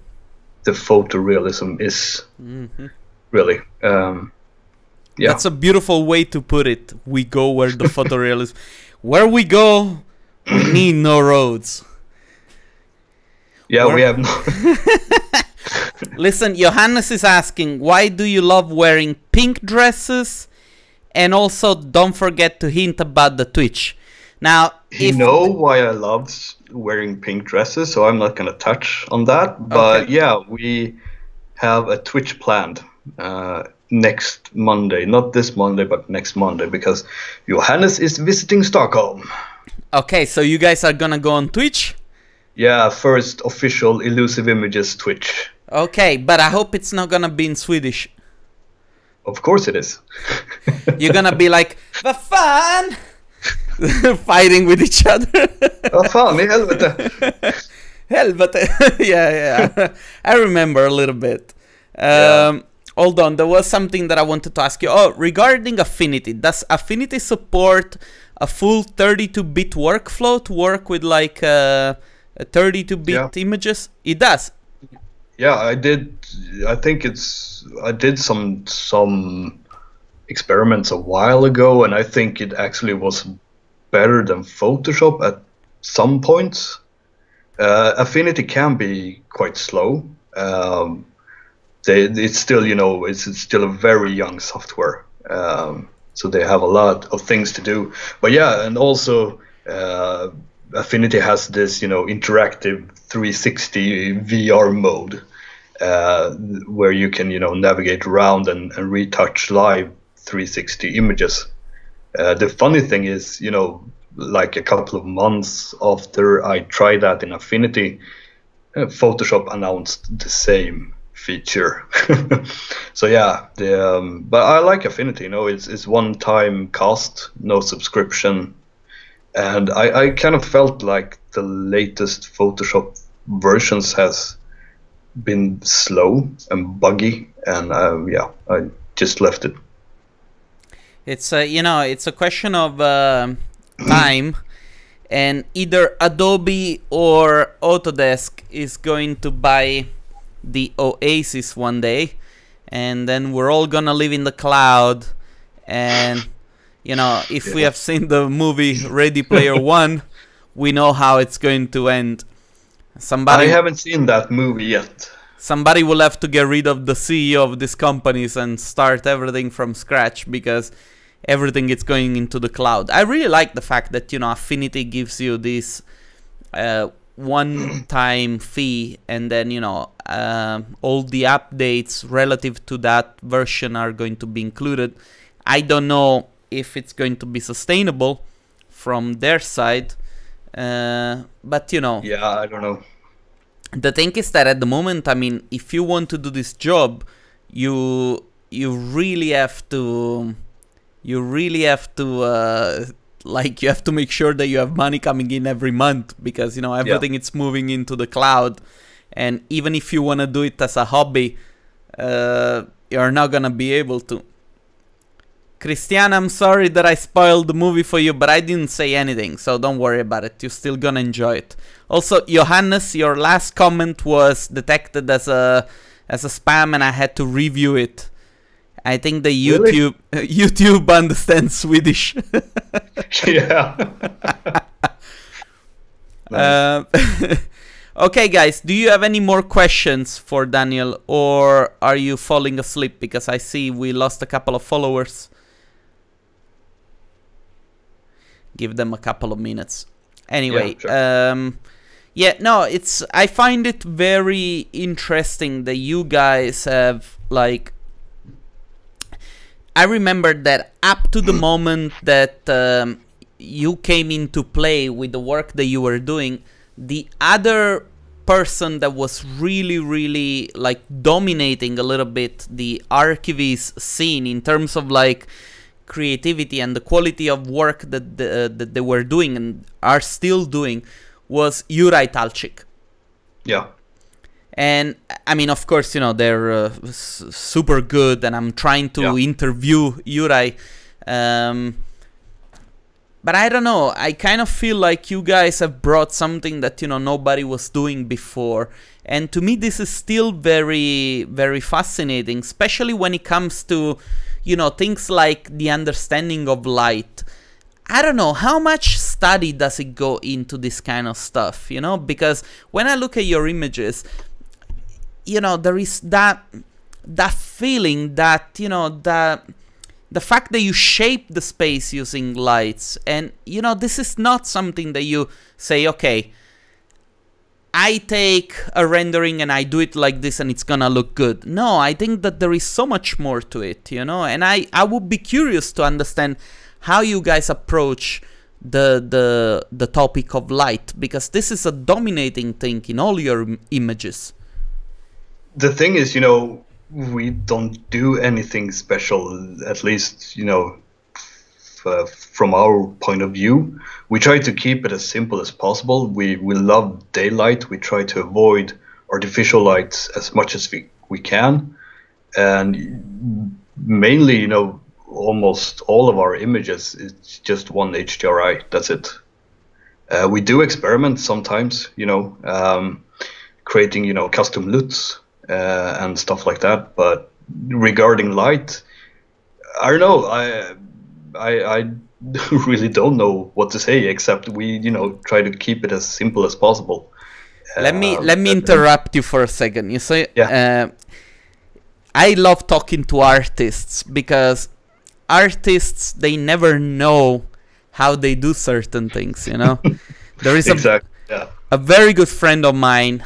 the photorealism is. Mm-hmm. Really. Yeah. That's a beautiful way to put it. We go where the photorealism. Where we go, we need no roads. Yeah, we have no. Listen, Johannes is asking, why do you love wearing pink dresses? And also, don't forget to hint about the Twitch. Now, you know why I love wearing pink dresses, so I'm not going to touch on that. But okay. Yeah, we have a Twitch planned next Monday. Not this Monday, but next Monday, because Johannes is visiting Stockholm. Okay, so you guys are going to go on Twitch? Yeah, first official Elusive Images Twitch. Okay, but I hope it's not gonna be in Swedish. Of course it is. You're gonna be like, "Vad fan?" Fighting with each other. Vad fan i helvete. Helvete. Yeah. I remember a little bit. Hold on, there was something that I wanted to ask you. Oh, regarding Affinity. Does Affinity support a full 32-bit workflow to work with like 32-bit images? It does. Yeah, I did. I think I did some experiments a while ago, and I think it actually was better than Photoshop at some points. Affinity can be quite slow. It's still, you know, it's still a very young software, so they have a lot of things to do. But yeah, and also Affinity has this, you know, interactive 360 VR mode where you can, you know, navigate around and retouch live 360 images. The funny thing is, you know, like a couple of months after I tried that in Affinity, Photoshop announced the same feature. So yeah, but I like Affinity. You know, it's one-time cost, no subscription. And I kind of felt like the latest Photoshop versions has been slow and buggy, and yeah, I just left it. It's you know, it's a question of time, and either Adobe or Autodesk is going to buy the Oasis one day, and then we're all gonna live in the cloud. And you know, if we have seen the movie Ready Player One, we know how it's going to end. I haven't seen that movie yet. Somebody will have to get rid of the CEO of these companies and start everything from scratch, because everything is going into the cloud. I really like the fact that, you know, Affinity gives you this one-time fee, and then, you know, all the updates relative to that version are going to be included. I don't know if it's going to be sustainable from their side, but you know, yeah, I don't know. The thing is that at the moment, I mean, if you want to do this job, you really have to like, you have to make sure that you have money coming in every month, because, you know, everything is moving into the cloud. And even if you want to do it as a hobby, you're not gonna be able to. Christian, I'm sorry that I spoiled the movie for you, but I didn't say anything, so don't worry about it. You're still gonna enjoy it. Also, Johannes, your last comment was detected as a spam, and I had to review it. I think the YouTube understands Swedish. Yeah. Okay, guys, do you have any more questions for Daniel, or are you falling asleep? Because I see we lost a couple of followers. Give them a couple of minutes. Anyway, yeah, sure. Yeah, no, I find it very interesting that you guys have, like, I remember that up to the moment that you came into play with the work that you were doing, the other person that was really like dominating a little bit the archivist scene in terms of like creativity and the quality of work that they were doing and are still doing was Juraj Talcik. Yeah. And I mean, of course, you know, they're super good, and I'm trying to interview Juraj. But I don't know, I kind of feel like you guys have brought something that, you know, nobody was doing before. And to me, this is still very fascinating, especially when it comes to, you know, things like the understanding of light. I don't know, how much study does it go into this kind of stuff, you know? Because when I look at your images, you know, there is that feeling that, you know, the fact that you shape the space using lights, and, you know, this is not something that you say, okay, I take a rendering and I do it like this and it's gonna look good. No, I think that there is so much more to it, you know, and I would be curious to understand how you guys approach the topic of light, because this is a dominating thing in all your images. The thing is, you know, we don't do anything special, at least, you know, from our point of view. We try to keep it as simple as possible. We love daylight. We try to avoid artificial lights as much as we can. And mainly, you know, almost all of our images is just one HDRI. That's it. We do experiment sometimes, you know, creating, you know, custom LUTs and stuff like that. But regarding light, I don't know. I really don't know what to say, except we, you know, try to keep it as simple as possible. Let me interrupt you for a second. You say, I love talking to artists, because artists, they never know how they do certain things, you know. There is a very good friend of mine,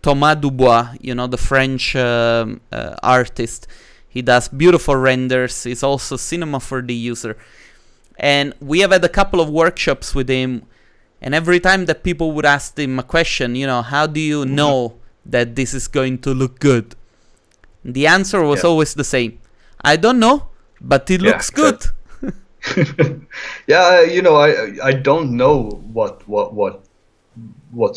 Thomas Dubois, you know, the French artist. He does beautiful renders. He's also cinema 4D user. And we have had a couple of workshops with him. And every time that people would ask him a question, you know, how do you know that this is going to look good? The answer was always the same. I don't know, but it looks good. Yeah, you know, I don't know what's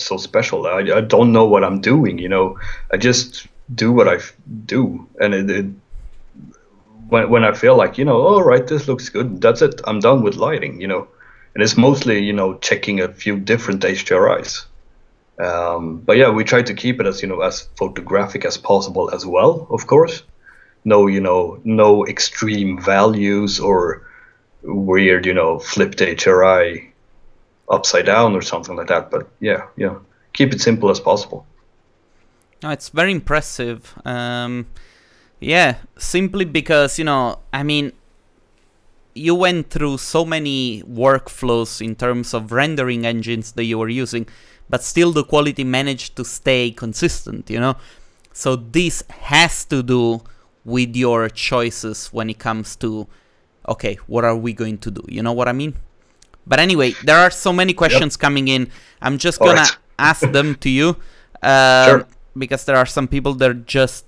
so special. I don't know what I'm doing, you know. I just do what I do, and when I feel like, you know, all right, this looks good, that's it. I'm done with lighting, you know. And it's mostly, you know, checking a few different HDRIs. But yeah, we try to keep it as, you know, as photographic as possible as well, of course. No, you know, no extreme values or weird, you know, flipped HDRI upside down or something like that. But yeah, keep it simple as possible. No, it's very impressive. Yeah, simply because, you know, I mean, you went through so many workflows in terms of rendering engines that you were using, but still the quality managed to stay consistent, you know. So this has to do with your choices when it comes to, okay, what are we going to do? You know what I mean? But anyway, there are so many questions coming in. I'm just gonna ask them to you. Sure. Because there are some people that just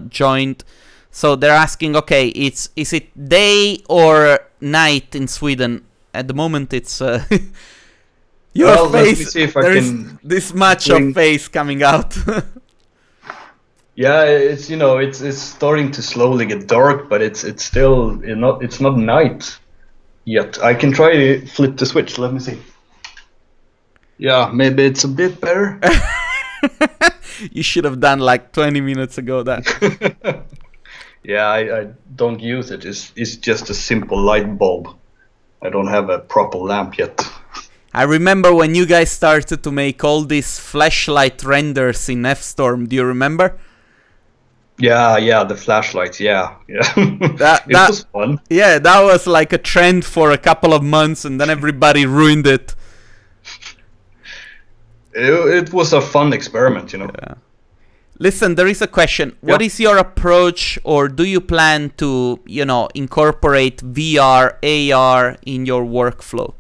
joined. So they're asking, okay, is it day or night in Sweden? At the moment, it's your face. Let me see if I there can is this much of face coming out. Yeah, it's it's starting to slowly get dark, but it's still it's not night yet. I can try to flip the switch. Let me see. Yeah, maybe it's a bit better. You should have done like 20 minutes ago that. Yeah, I don't use it. It's just a simple light bulb. I don't have a proper lamp yet. I remember when you guys started to make all these flashlight renders in F-Storm. Do you remember? Yeah, the flashlights. Yeah. That was fun. Yeah, that was like a trend for a couple of months, and then everybody ruined it. It was a fun experiment, Yeah. Listen, there is a question. Yeah. What is your approach, or do you plan to, incorporate VR, AR in your workflow?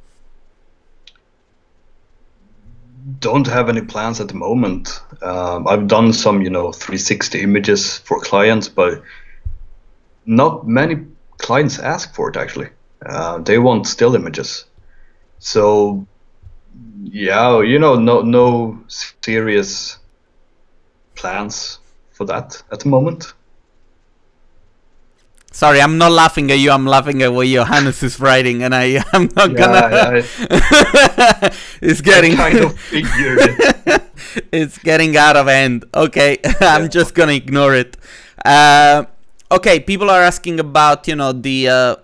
Don't have any plans at the moment. I've done some, 360 images for clients, but not many clients ask for it, actually. They want still images. So, yeah, no serious plans for that at the moment. Sorry, I'm not laughing at you. I'm laughing at what Johannes is writing, and I'm not gonna. It's getting kind of figured it. It's getting out of hand. Okay, I'm just gonna ignore it. Okay, people are asking about the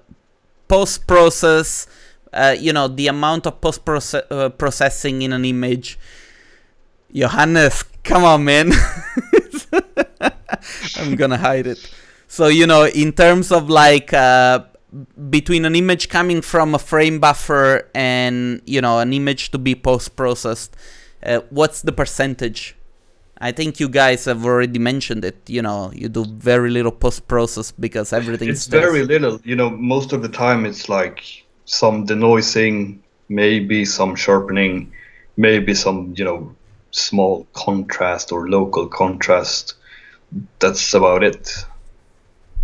post process. The amount of post processing in an image. Johannes, come on, man. I'm gonna hide it. So, in terms of like between an image coming from a frame buffer and, an image to be post-processed, what's the percentage? I think you guys have already mentioned it. You do very little post-process because everything It's very little. Most of the time it's like some denoising, maybe some sharpening, maybe some, small contrast or local contrast. That's about it.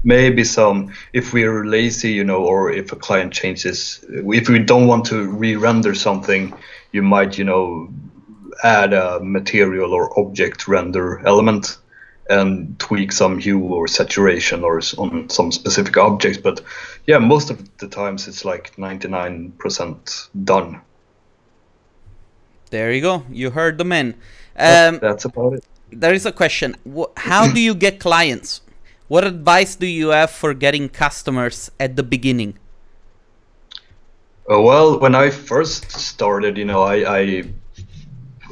Maybe some, if we're lazy, or if a client changes, if we don't want to re-render something, you might, add a material or object render element and tweak some hue or saturation or on some specific objects. But yeah, most of the times it's like 99% done. There you go. You heard the man. That's about it. There is a question. How do you get clients? What advice do you have for getting customers at the beginning? Well, when I first started,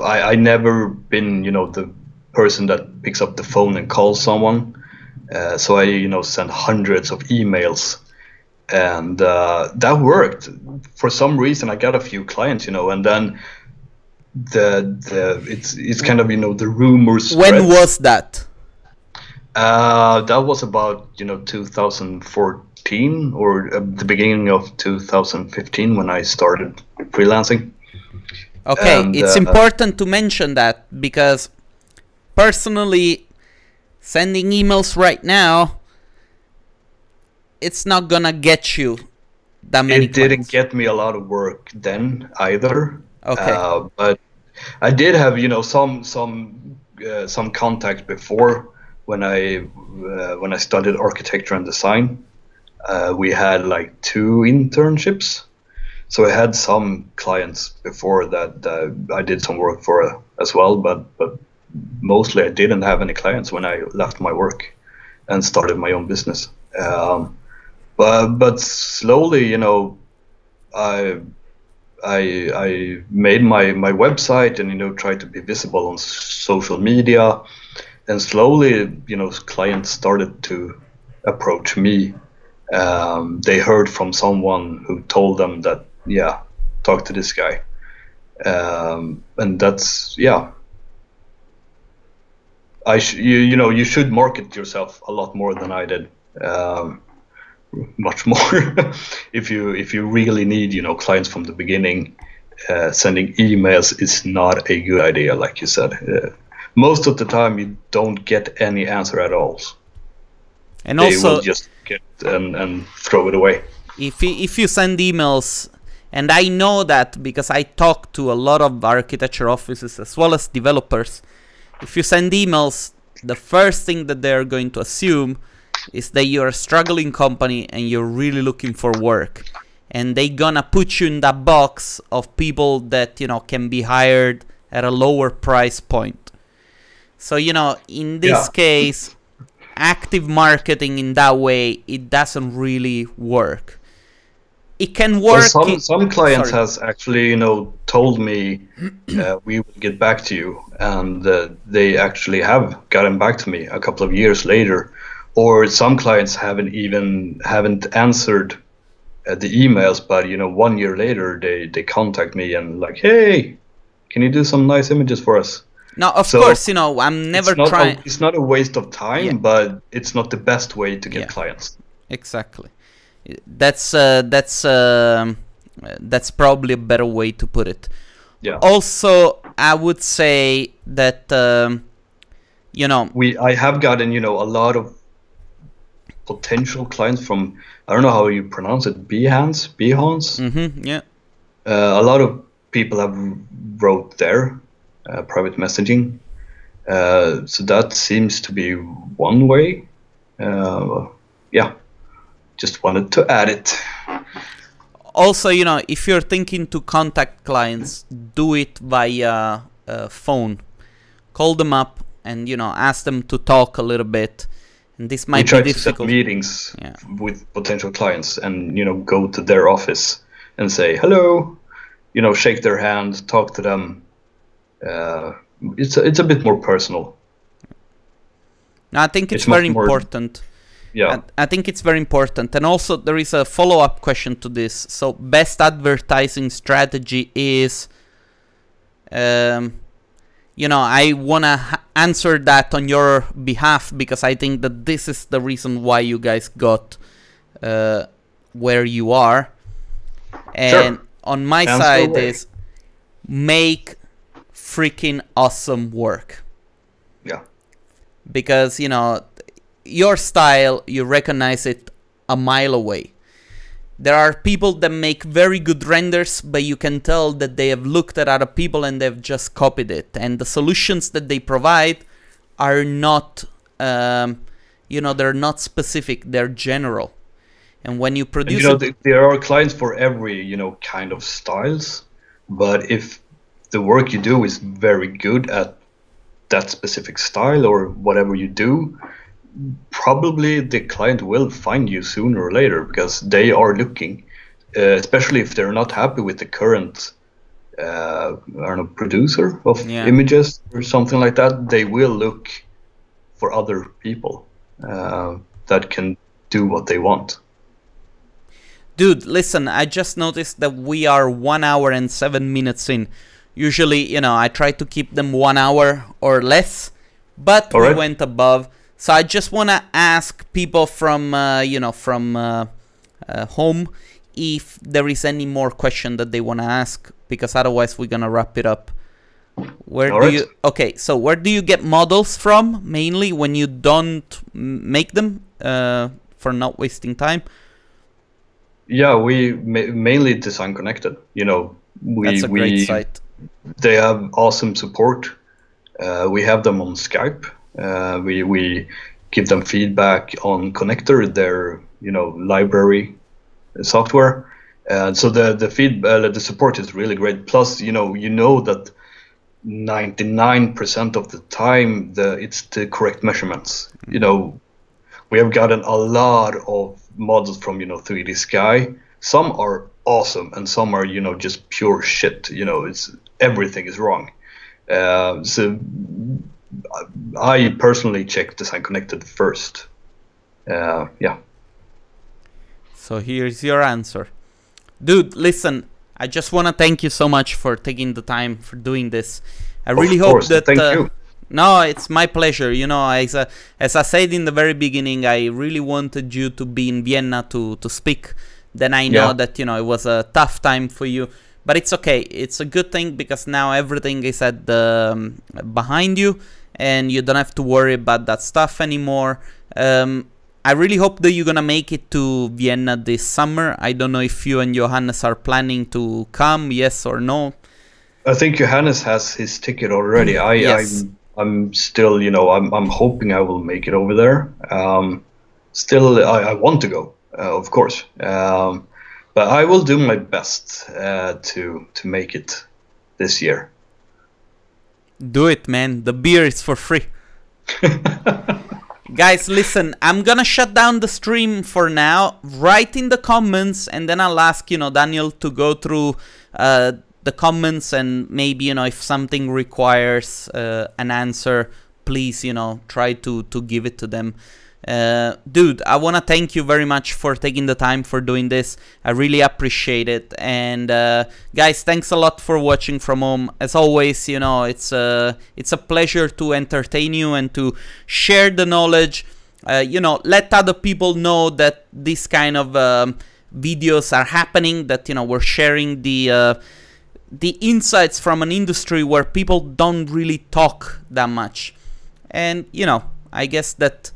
I never been, the person that picks up the phone and calls someone. So I, sent hundreds of emails, and that worked. For some reason, I got a few clients, and then it's kind of, the rumors spread. When was that? That was about 2014 or the beginning of 2015 when I started freelancing. Okay, and it's important to mention that because personally, sending emails right now, it's not gonna get you that many. It didn't get me a lot of work then either. Okay, but I did have some contacts before. When I studied architecture and design, we had like 2 internships, so I had some clients before that I did some work for as well. But mostly I didn't have any clients when I left my work and started my own business. But slowly, I made my website and tried to be visible on social media. And slowly, clients started to approach me. They heard from someone who told them that, yeah, talk to this guy. And that's, yeah. You should market yourself a lot more than I did. Much more. If you really need, clients from the beginning, sending emails is not a good idea, like you said. Most of the time, you don't get any answer at all. And they also, will just get and throw it away. If you send emails, and I know that because I talk to a lot of architecture offices as well as developers, if you send emails, the first thing that they're going to assume is that you're a struggling company and you're really looking for work. And they gonna put you in that box of people that, you know, can be hired at a lower price point. So, you know, in this case, active marketing in that way, it doesn't really work. It can work. Well, some clients has actually, you know, told me we will get back to you, and they actually have gotten back to me a couple of years later. Or some clients haven't answered the emails, but you know, 1 year later they contact me and like, hey, can you do some nice images for us? Now, of course, you know, I'm never trying. It's not a waste of time, but it's not the best way to get clients. Exactly. That's probably a better way to put it. Yeah. Also, I would say that you know, I have gotten, you know, a lot of potential clients from, I don't know how you pronounce it, Behance. Yeah. A lot of people have wrote there, private messaging. So that seems to be one way. Yeah, just wanted to add it. Also, you know, if you're thinking to contact clients, do it via phone. Call them up and, you know, ask them to talk a little bit. And this might be difficult. To set meetings with potential clients and, you know, go to their office and say, hello, you know, shake their hand, talk to them. It's a bit more personal. I think it's very important. Yeah. I think it's very important. And also there is a follow-up question to this. So best advertising strategy is, you know, I want to answer that on your behalf because I think that this is the reason why you guys got where you are. And on my side is make freaking awesome work. Yeah. Because, you know, your style, you recognize it a mile away. There are people that make very good renders, but you can tell that they have looked at other people and they've just copied it. And the solutions that they provide are not, you know, they're not specific, they're general. And when you produce... And, you know, there are clients for every, you know, kind of styles. But if the work you do is very good at that specific style or whatever you do, probably the client will find you sooner or later because they are looking, especially if they're not happy with the current I don't know, producer of images or something like that. They will look for other people that can do what they want. Dude, listen, I just noticed that we are 1 hour and 7 minutes in. Usually, you know, I try to keep them 1 hour or less, but we went above. So I just want to ask people from, you know, from home if there is any more question that they want to ask, because otherwise we're going to wrap it up. Okay, so where do you get models from, mainly, when you don't make them, for not wasting time? Yeah, we mainly Design Connected. You know, that's a great site. They have awesome support. We have them on Skype. We give them feedback on Connector, their, you know, library software. So the support is really great. Plus, you know that 99% of the time it's the correct measurements. You know, we have gotten a lot of models from, you know, 3D Sky. Some are awesome and some are, you know, just pure shit. You know, everything is wrong. So I personally check Design Connected first. Yeah. So here's your answer. Dude, listen, I just want to thank you so much for taking the time for doing this. I really hope that... Thank you. No, it's my pleasure. You know, as I said in the very beginning, I really wanted you to be in Vienna to speak. Then I know that, you know, it was a tough time for you. But it's okay. It's a good thing because now everything is at behind you. And you don't have to worry about that stuff anymore. I really hope that you're going to make it to Vienna this summer. I don't know if you and Johannes are planning to come, yes or no. I think Johannes has his ticket already. Yes. I'm still, you know, I'm hoping I will make it over there. Still, I want to go, of course. But I will do my best to make it this year. Do it, man. The beer is for free. Guys, listen, I'm gonna shut down the stream for now. Write in the comments, and then I'll ask, you know, Daniel to go through the comments, and maybe, you know, if something requires an answer, please, you know, try to give it to them. Dude, I want to thank you very much for taking the time for doing this. I really appreciate it. And guys, thanks a lot for watching from home. As always, you know, it's a pleasure to entertain you and to share the knowledge. You know, let other people know that this kind of videos are happening, that, you know, we're sharing the insights from an industry where people don't really talk that much. And, you know, I guess that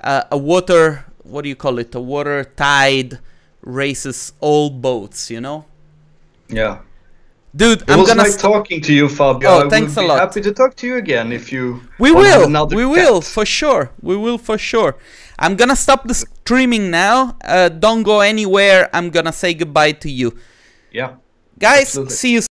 a water, what do you call it? A water tide raises all boats, you know? Yeah. Dude, it was nice talking to you, Fabio. Oh, thanks a lot. Happy to talk to you again if you We will, for sure. We will, for sure. I'm gonna stop the streaming now. Don't go anywhere. I'm gonna say goodbye to you. Yeah. Guys, Absolutely. see you soon.